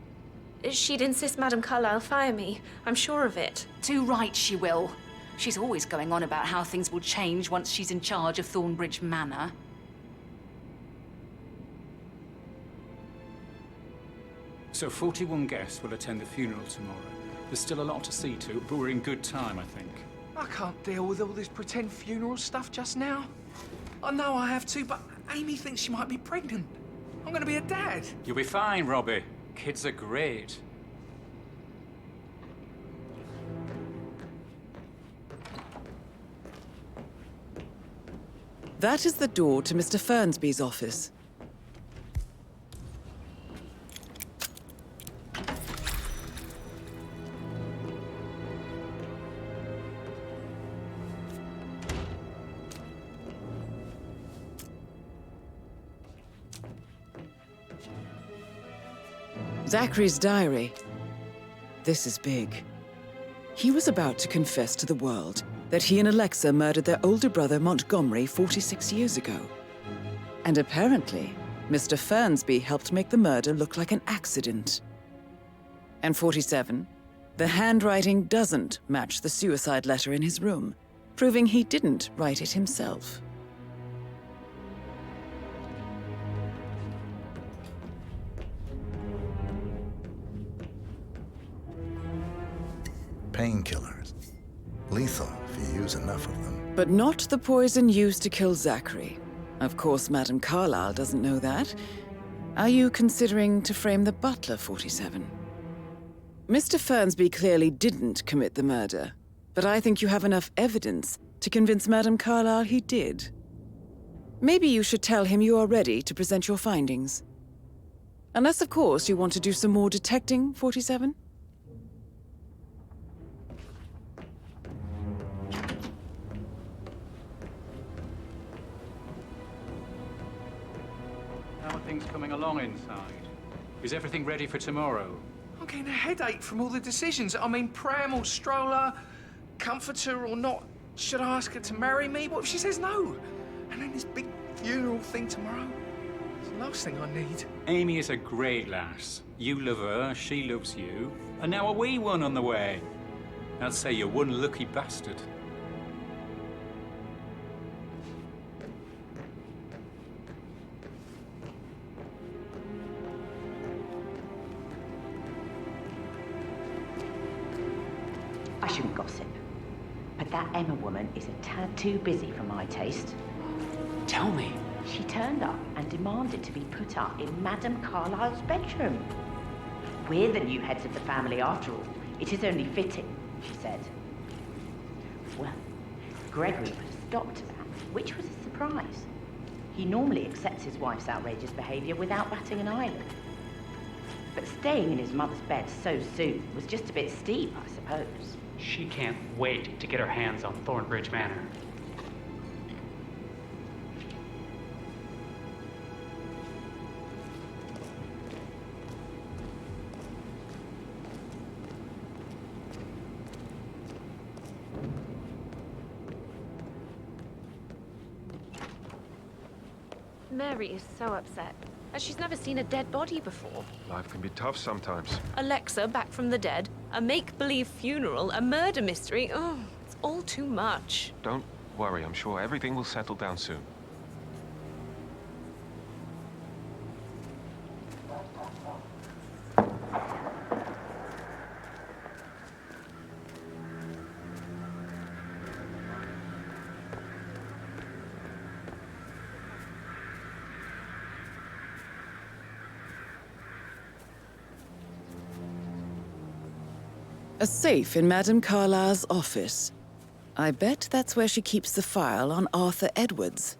She'd insist Madame Carlisle fire me. I'm sure of it. Too right she will. She's always going on about how things will change once she's in charge of Thornbridge Manor. So 41 guests will attend the funeral tomorrow. There's still a lot to see to, but we're in good time, I think. I can't deal with all this pretend funeral stuff just now. I know I have to, but Amy thinks she might be pregnant. I'm gonna be a dad. You'll be fine, Robbie. Kids are great. That is the door to Mr. Fernsby's office. Zachary's diary. This is big. He was about to confess to the world that he and Alexa murdered their older brother Montgomery 46 years ago. And apparently, Mr. Fernsby helped make the murder look like an accident. And 47, the handwriting doesn't match the suicide letter in his room, proving he didn't write it himself. Painkillers. Lethal if you use enough of them. But not the poison used to kill Zachary. Of course, Madame Carlisle doesn't know that. Are you considering to frame the butler, 47? Mr. Fernsby clearly didn't commit the murder, but I think you have enough evidence to convince Madame Carlisle he did. Maybe you should tell him you are ready to present your findings. Unless, of course, you want to do some more detecting, 47? How are things coming along inside? Is everything ready for tomorrow? I'm getting a headache from all the decisions. I mean, pram or stroller, comforter or not. Should I ask her to marry me? What if she says no? And then this big funeral thing tomorrow. It's the last thing I need. Amy is a great lass. You love her, she loves you. And now a wee one on the way. I'd say you're one lucky bastard. I shouldn't gossip, but that Emma woman is a tad too busy for my taste. Tell me. She turned up and demanded to be put up in Madame Carlisle's bedroom. We're the new heads of the family after all. It is only fitting, she said. Well, Gregory put a stop to that, which was a surprise. He normally accepts his wife's outrageous behaviour without batting an eyelid. But staying in his mother's bed so soon was just a bit steep, I suppose. She can't wait to get her hands on Thornbridge Manor. Mary is so upset, as she's never seen a dead body before. Life can be tough sometimes. Alexa back from the dead, a make-believe funeral, a murder mystery. Oh, it's all too much. Don't worry, I'm sure everything will settle down soon. A safe in Madame Carlisle's office. I bet that's where she keeps the file on Arthur Edwards.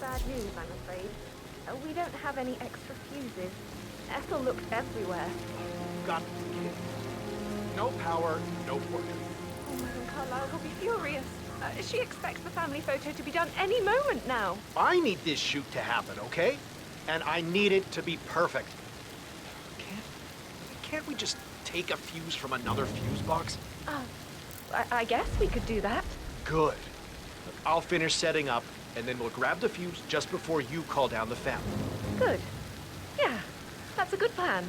bad news, I'm afraid. We don't have any extra fuses. Ethel looked everywhere. Got the kids. No power, no fortune. Oh, Madame Carlisle will be furious. She expects the family photo to be done any moment now. I need this shoot to happen, okay? And I need it to be perfect. Can't we just take a fuse from another fuse box? I guess we could do that. Good. Look, I'll finish setting up, and then we'll grab the fuse just before you call down the family. Good. Yeah, that's a good plan.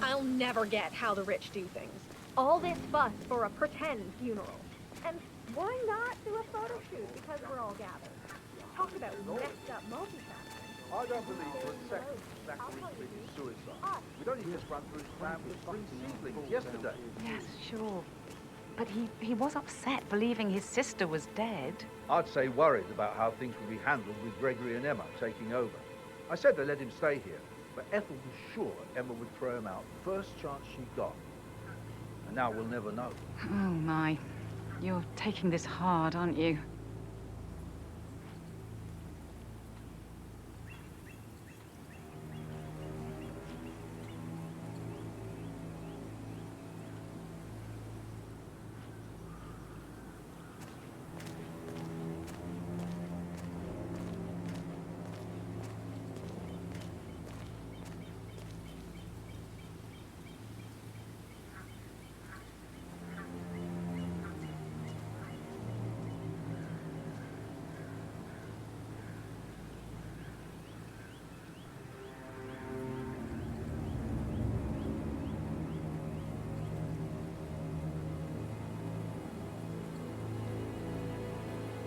I'll never get how the rich do things. All this fuss for a pretend funeral. And why not do a photo shoot because we're all gathered? Talk about messed up multitasking. I don't believe for a second Zachary committed suicide. We'd only just run through his family of 3 seedlings yesterday. Yes, sure. But he was upset believing his sister was dead. I'd say worried about how things would be handled with Gregory and Emma taking over. I said they let him stay here, but Ethel was sure Emma would throw him out the first chance she got. And now we'll never know. Oh, my. You're taking this hard, aren't you?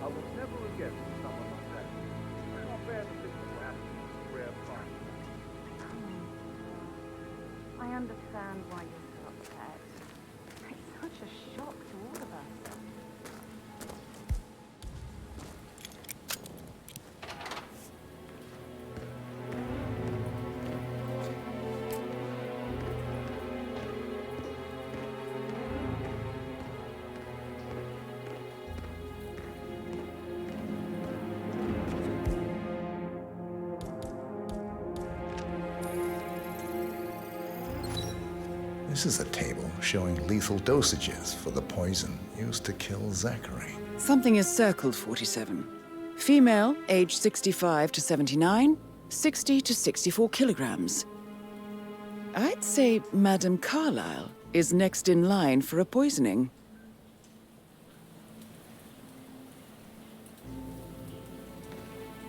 I will never again see someone like that. It's not fair to think what happened in this rare find. I understand why you're so upset. It's such a shock to all of us. This is a table showing lethal dosages for the poison used to kill Zachary. Something is circled, 47. Female, age 65 to 79, 60 to 64 kilograms. I'd say Madame Carlisle is next in line for a poisoning.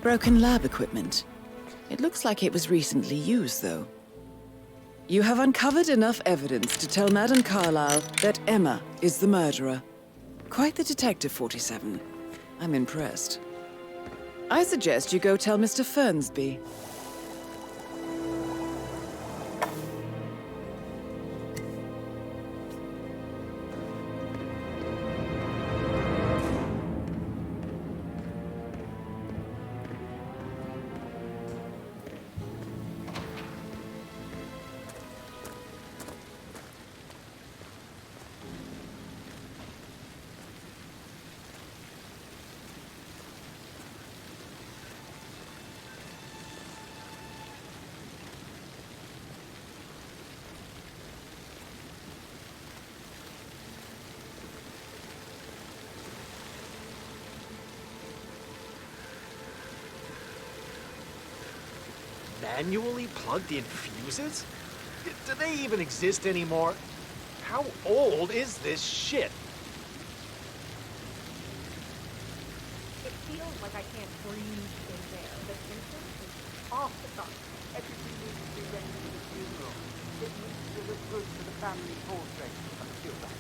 Broken lab equipment. It looks like it was recently used, though. You have uncovered enough evidence to tell Madame Carlisle that Emma is the murderer. Quite the detective, 47. I'm impressed. I suggest you go tell Mr. Fernsby. Manually plugged in fuses? Do they even exist anymore? How old is this shit? It feels like I can't breathe in there. The tension is off the top. Everything needs to be ready for the funeral. It needs to look good for the family portrait. I feel that.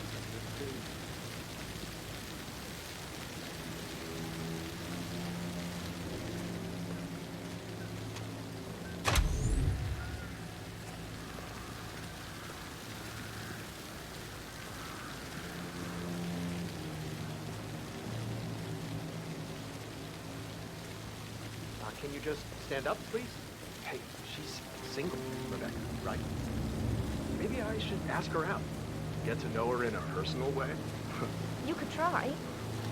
Can you just stand up, please? Hey, she's single, Rebecca, right? Maybe I should ask her out. Get to know her in a personal way. You could try.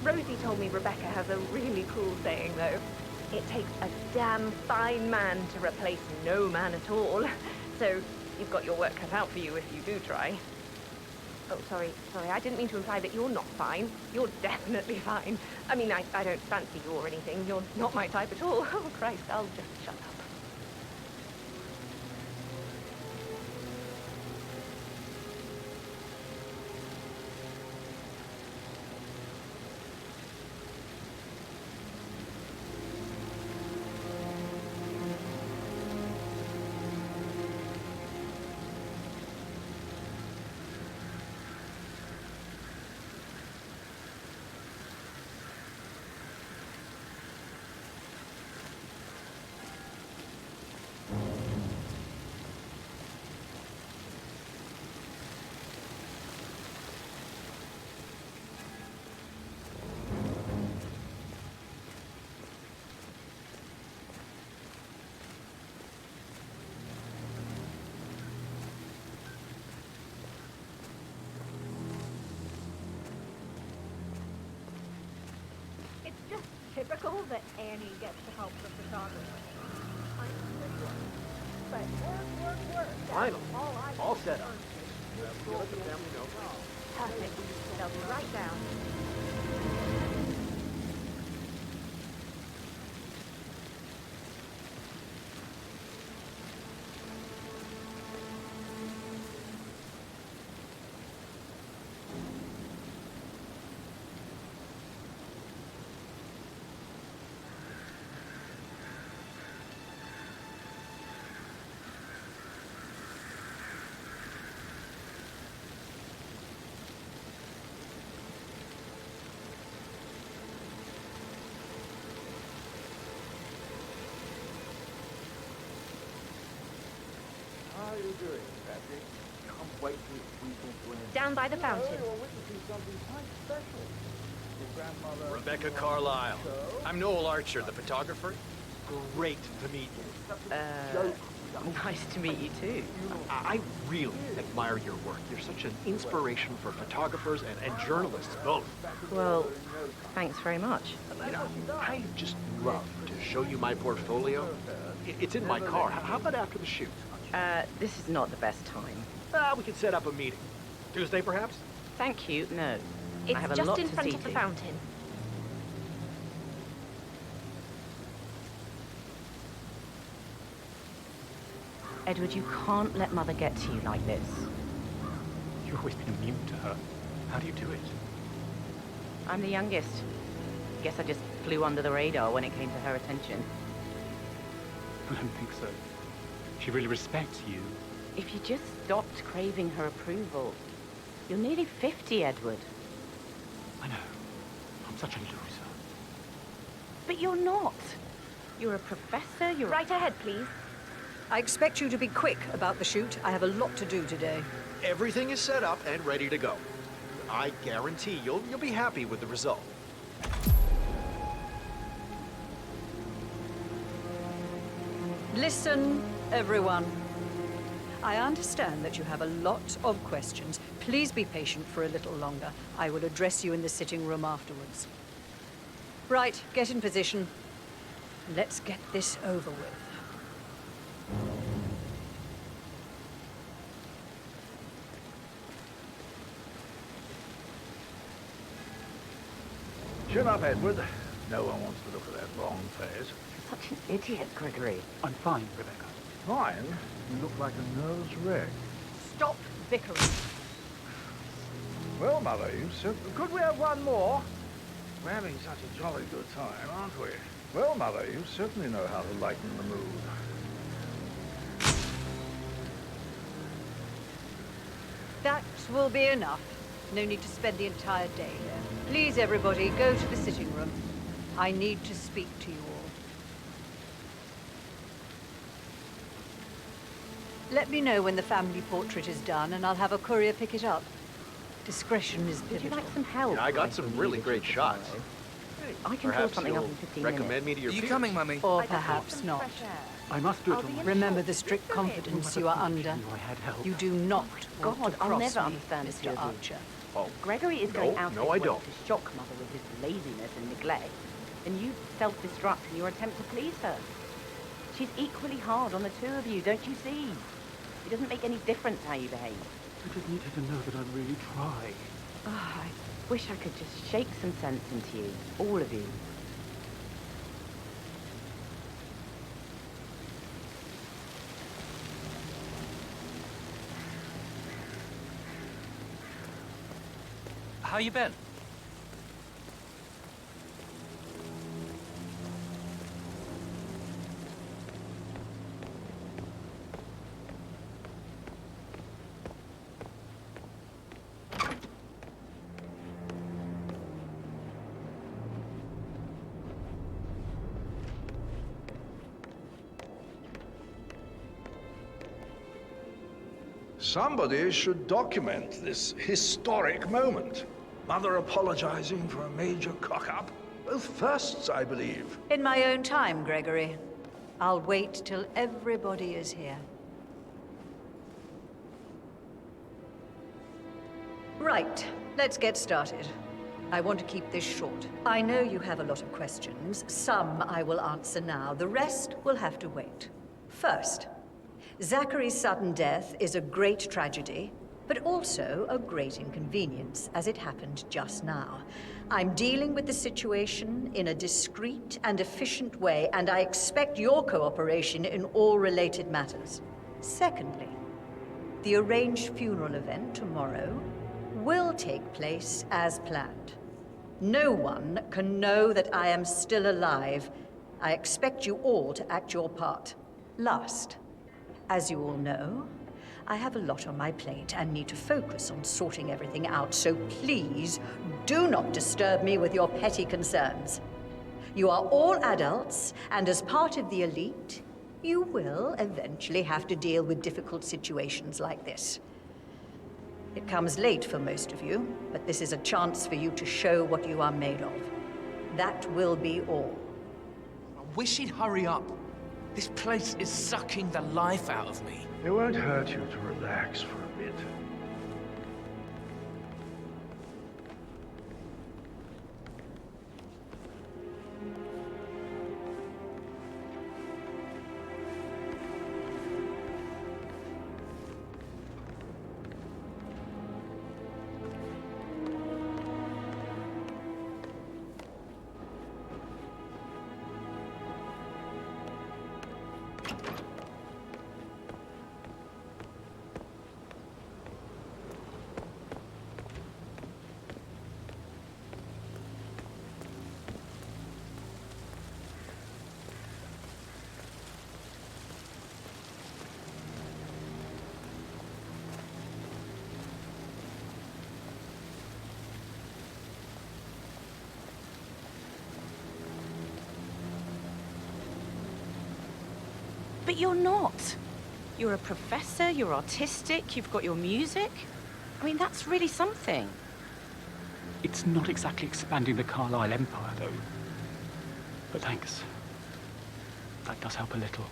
Rosie told me Rebecca has a really cool saying, though. It takes a damn fine man to replace no man at all. So you've got your work cut out for you if you do try. Oh, sorry, I didn't mean to imply that you're not fine. You're definitely fine. I mean, I don't fancy you or anything. You're not my type at all. Oh, Christ, I'll just shut up. Typical that Annie gets to help the photographer. I'm sure. But work. Final. That's All set up. Perfect. Let the family know. They'll be right down. How are you doing, Patrick? Can't wait for this weekend to end. Down by the fountain. Today you're witnessing something quite special. Your grandmother... Rebecca Carlisle. I'm Noel Archer, the photographer. Great to meet you. Nice to meet you too. I really admire your work. You're such an inspiration for photographers and journalists both. Well, thanks very much. You know, I just love to show you my portfolio. It's in my car. How about after the shoot? This is not the best time. We could set up a meeting. Tuesday, perhaps? Thank you, no. It's I have a just lot in to front see of the to. fountain. Edward, you can't let Mother get to you like this. You've always been immune to her. How do you do it? I'm the youngest. Guess I just flew under the radar when it came to her attention. I don't think so. She really respects you. If you just stopped craving her approval. You're nearly 50, Edward. I know. I'm such a loser. But you're not. You're a professor, you're... Right ahead, please. I expect you to be quick about the shoot. I have a lot to do today. Everything is set up and ready to go. I guarantee you'll be happy with the result. Listen, everyone. I understand that you have a lot of questions. Please be patient for a little longer. I will address you in the sitting room afterwards. Right, get in position. Let's get this over with. Chin up, Edward. No one wants to look at that long face. You're such an idiot, Gregory. I'm fine, Rebecca. Fine? You look like a nervous wreck. Stop bickering. Well, Mother, you certainly... Could we have one more? We're having such a jolly good time, aren't we? Well, Mother, you certainly know how to lighten the mood. That will be enough. No need to spend the entire day here. Please, everybody, go to the sitting room. I need to speak to you all. Let me know when the family portrait is done, and I'll have a courier pick it up. Discretion is pivotal. Would you like some help? Yeah, I got some really great shots. I can draw something up in 15 minutes. Recommend me to your Are you peers. coming, Mummy? Or perhaps not. I must do it on my Remember the strict confidence you are under. I had help. You do not want God, to I'll cross never me, understand the two Mr. of you. Archer. Oh, Gregory is no, going out no, of I his way don't. to shock Mother with his laziness and neglect, and you self-destruct in your attempt to please her. She's equally hard on the two of you, don't you see? It doesn't make any difference how you behave. I just need her to know that I'm really trying. Oh, I wish I could just shake some sense into you, all of you. How you been? Somebody should document this historic moment. Mother apologizing for a major cock-up. Both firsts, I believe. In my own time, Gregory. I'll wait till everybody is here. Right, let's get started. I want to keep this short. I know you have a lot of questions. Some I will answer now. The rest will have to wait. First, Zachary's sudden death is a great tragedy, but also a great inconvenience, as it happened just now. I'm dealing with the situation in a discreet and efficient way, and I expect your cooperation in all related matters. Secondly, the arranged funeral event tomorrow will take place as planned. No one can know that I am still alive. I expect you all to act your part. Last, as you all know, I have a lot on my plate and need to focus on sorting everything out, so please do not disturb me with your petty concerns. You are all adults, and as part of the elite, you will eventually have to deal with difficult situations like this. It comes late for most of you, but this is a chance for you to show what you are made of. That will be all. I wish he'd hurry up. This place is sucking the life out of me. It won't hurt you to relax for a bit. But you're not. You're a professor, you're artistic, you've got your music. I mean, that's really something. It's not exactly expanding the Carlisle Empire, though. But thanks. That does help a little.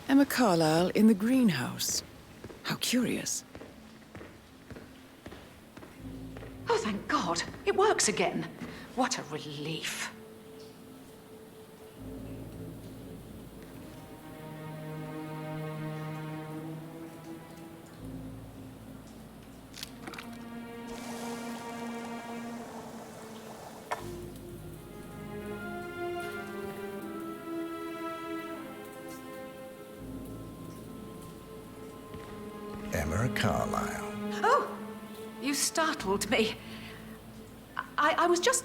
Emma Carlisle in the greenhouse. How curious. It works again. What a relief. Carlisle. Oh! You startled me. I was just,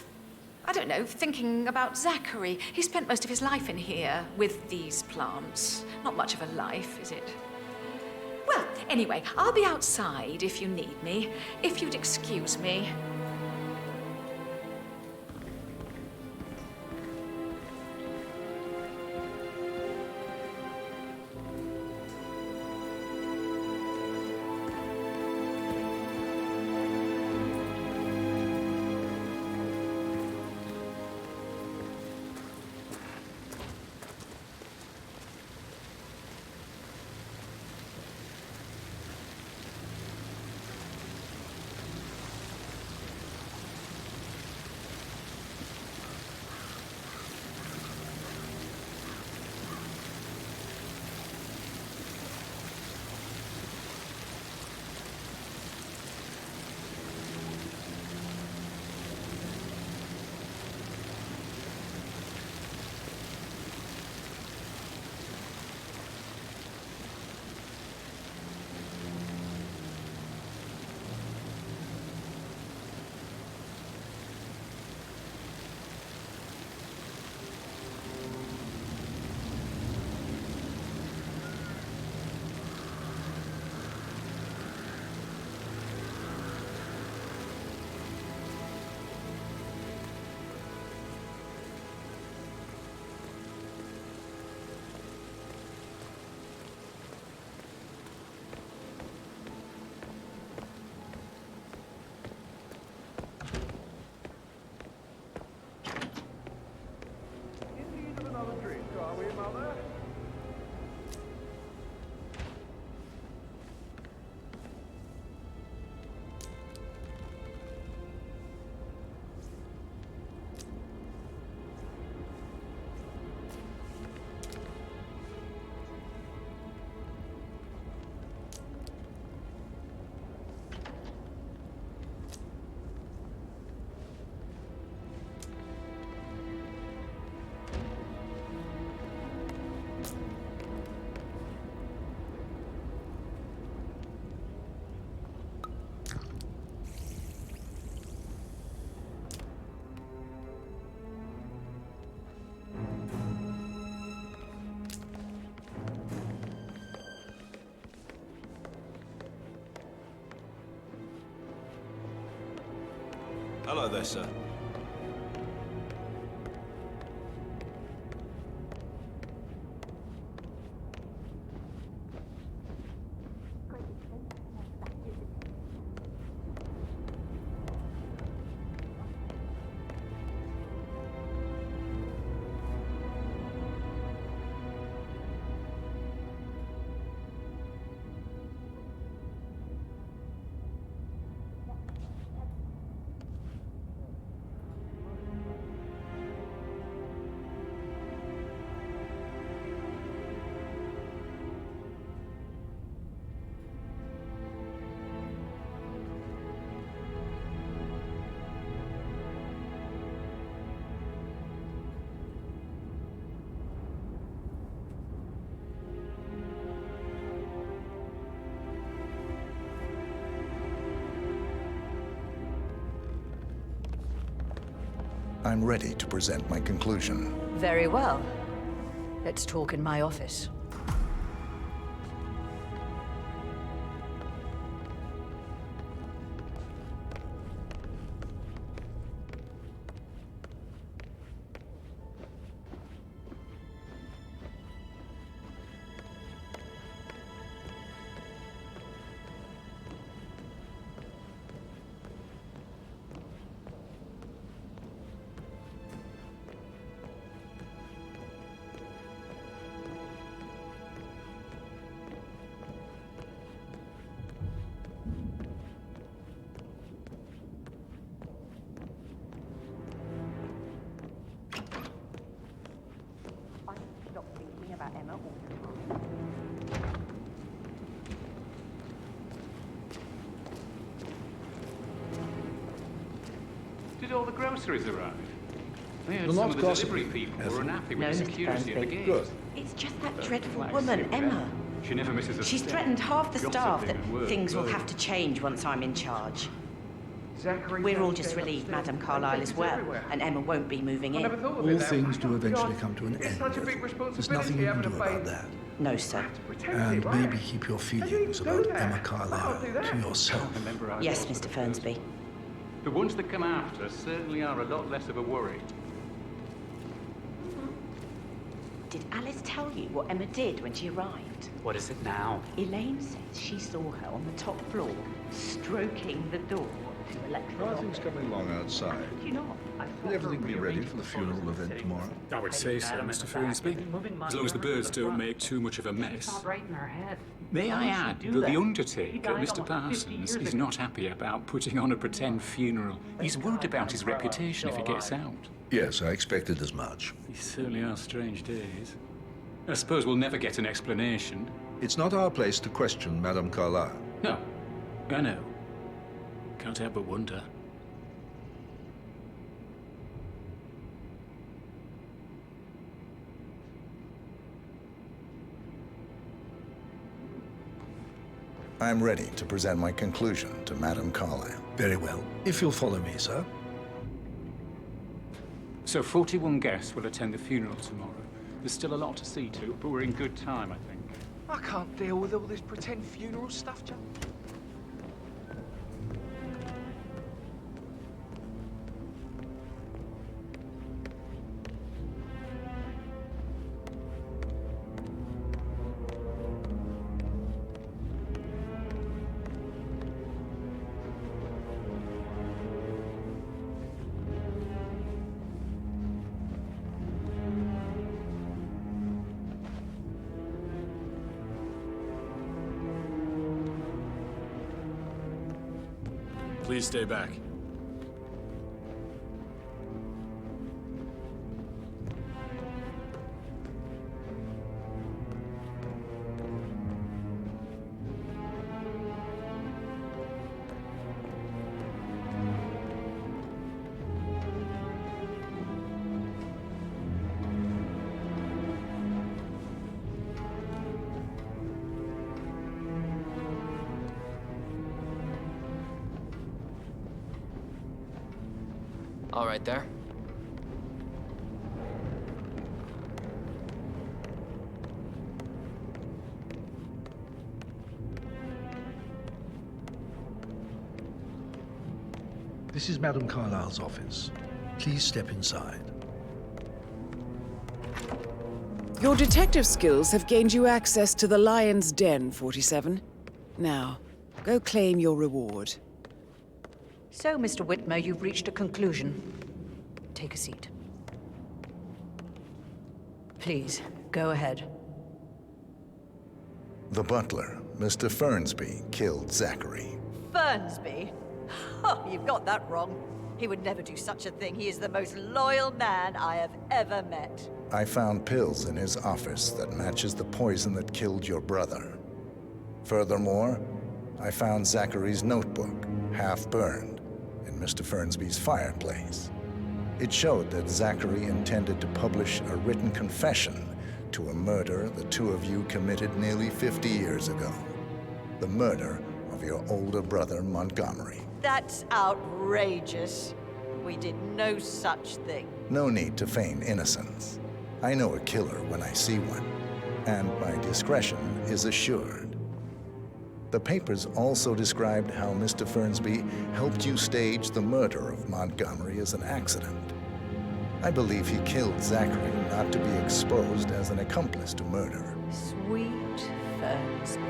I don't know, thinking about Zachary. He spent most of his life in here with these plants. Not much of a life, is it? Well, anyway, I'll be outside if you need me. If you'd excuse me. Hello there, sir. I'm ready to present my conclusion. Very well. Let's talk in my office. about Emma all the time. Did all the groceries arrive? I heard You're some not of the delivery gossiping, people Ethel. were unhappy No, with the Mr. security at the Fernsby. gate. Good. It's just that But dreadful like woman, Sylvia, Emma. She never misses a She's step. threatened half the staff that Gossiping and work, things will both. have to change once I'm in charge. Zachary, We're all just relieved Madame Carlisle is well, and Emma won't be moving in. All things do eventually come to an end. It's such a big Ethel. responsibility There's nothing you can having do a about baby. that. No, sir. And maybe keep your feelings about Emma Carlisle to yourself. Yes, Mr. Fernsby. The ones that come after certainly are a lot less of a worry. Did Alice tell you what Emma did when she arrived? What is it now? Elaine says she saw her on the top floor, stroking the door to Alexa's office. Nothing's coming along outside. Do you not? Will everything be ready for the funeral event tomorrow? I would say so, Mr. Fernsby. As long as the birds don't make too much of a mess. May I add that the undertaker, Mr. Parsons, is not happy about putting on a pretend funeral. He's worried about his reputation if it gets out. Yes, I expected as much. These certainly are strange days. I suppose we'll never get an explanation. It's not our place to question Madame Carlisle. No, I know. Can't help but wonder. I'm ready to present my conclusion to Madame Carlisle. Very well. If you'll follow me, sir. So 41 guests will attend the funeral tomorrow. There's still a lot to see to, but we're in good time, I think. I can't deal with all this pretend funeral stuff, Joe. Please stay back. All right there. This is Madame Carlisle's office. Please step inside. Your detective skills have gained you access to the Lion's Den, 47. Now, go claim your reward. So, Mr. Whitmer, you've reached a conclusion. Take a seat. Please, go ahead. The butler, Mr. Fernsby, killed Zachary. Fernsby? Oh, you've got that wrong. He would never do such a thing. He is the most loyal man I have ever met. I found pills in his office that matches the poison that killed your brother. Furthermore, I found Zachary's notebook, half burned, in Mr. Fernsby's fireplace. It showed that Zachary intended to publish a written confession to a murder the two of you committed nearly 50 years ago. The murder of your older brother, Montgomery. That's outrageous. We did no such thing. No need to feign innocence. I know a killer when I see one, and my discretion is assured. The papers also described how Mr. Fernsby helped you stage the murder of Montgomery as an accident. I believe he killed Zachary not to be exposed as an accomplice to murder. Sweet Fernsby.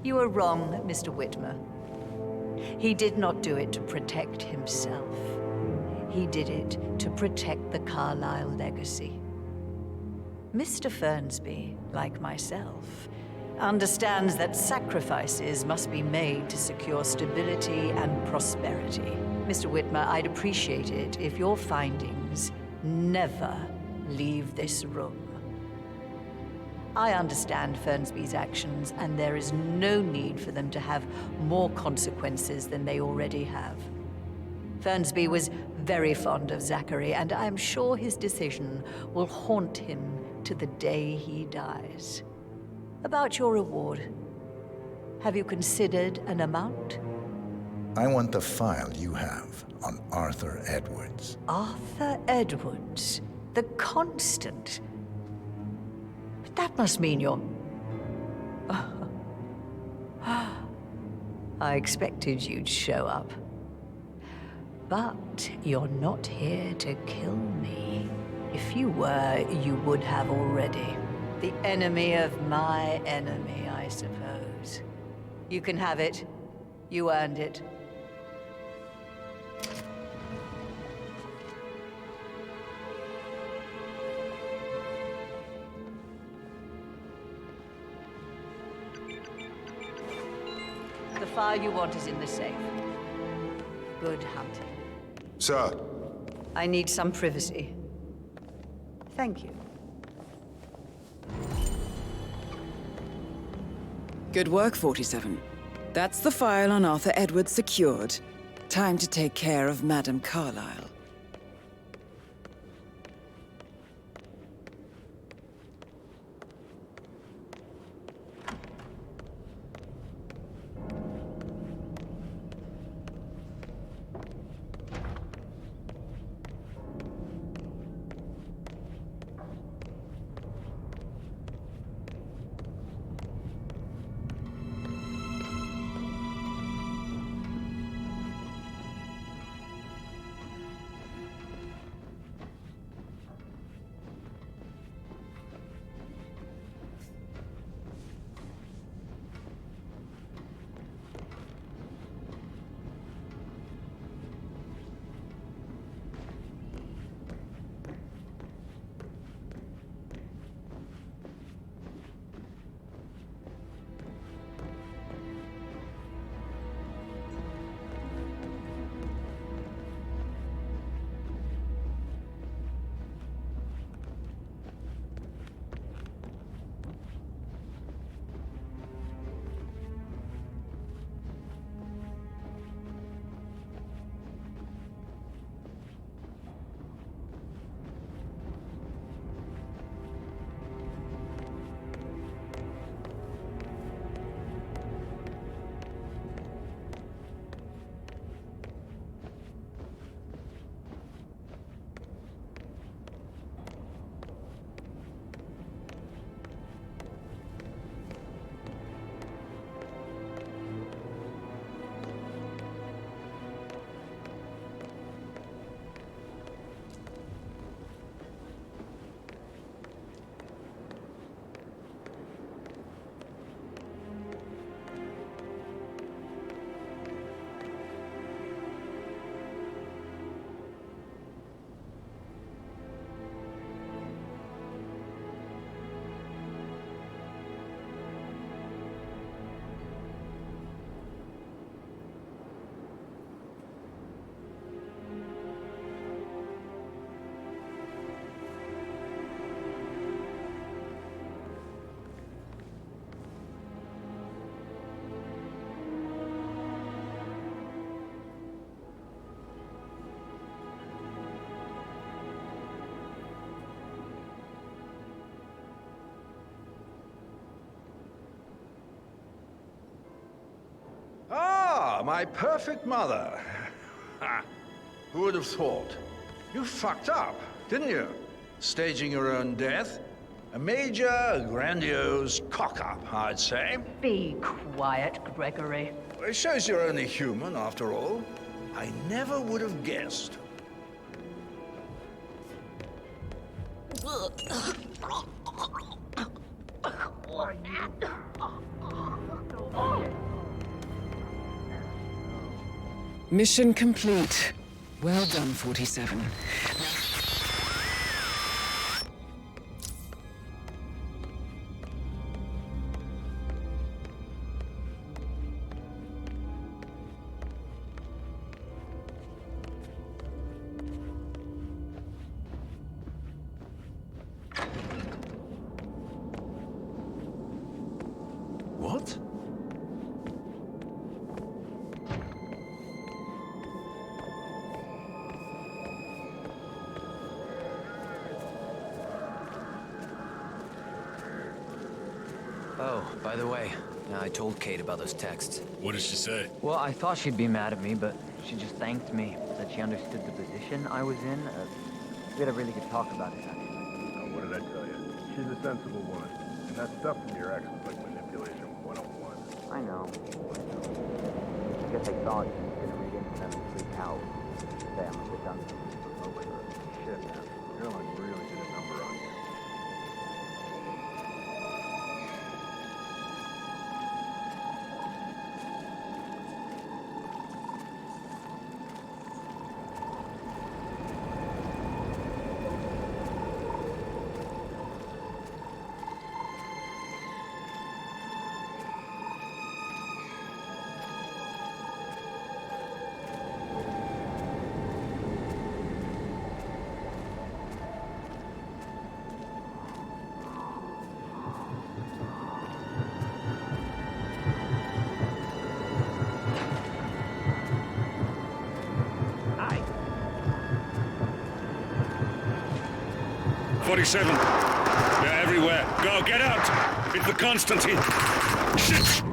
You are wrong, Mr. Whitmer. He did not do it to protect himself. He did it to protect the Carlisle legacy. Mr. Fernsby, like myself, understands that sacrifices must be made to secure stability and prosperity. Mr. Whitmer, I'd appreciate it if your findings never leave this room. I understand Fernsby's actions, and there is no need for them to have more consequences than they already have. Fernsby was very fond of Zachary, and I'm sure his decision will haunt him to the day he dies. About your reward, have you considered an amount? I want the file you have on Arthur Edwards. Arthur Edwards, the Constant. But that must mean you're... I expected you'd show up. But you're not here to kill me. If you were, you would have already. The enemy of my enemy, I suppose. You can have it. You earned it. The file you want is in the safe. Good hunting. Sir. I need some privacy. Thank you. Good work, 47. That's the file on Arthur Edwards secured. Time to take care of Madame Carlisle. Ah, my perfect mother. Ha. Who would have thought? You fucked up, didn't you? Staging your own death? A major, grandiose cock-up, I'd say. Be quiet, Gregory. It shows you're only human, after all. I never would have guessed. Mission complete. Well done, 47. Oh, by the way, I told Kate about those texts. What did she say? Well, I thought she'd be mad at me, but she just thanked me. Said she understood the position I was in. We had a really good talk about it, actually. Oh, what did I tell you? She's a sensible woman. And that stuff from your ex was like manipulation 101. I know. I guess I thought she was gonna read into them and freak out. Say I must have done something to provoke her. Shit, man. Caroline really did a number on you. They're everywhere. Go, get out! It's the Constantine! Shit!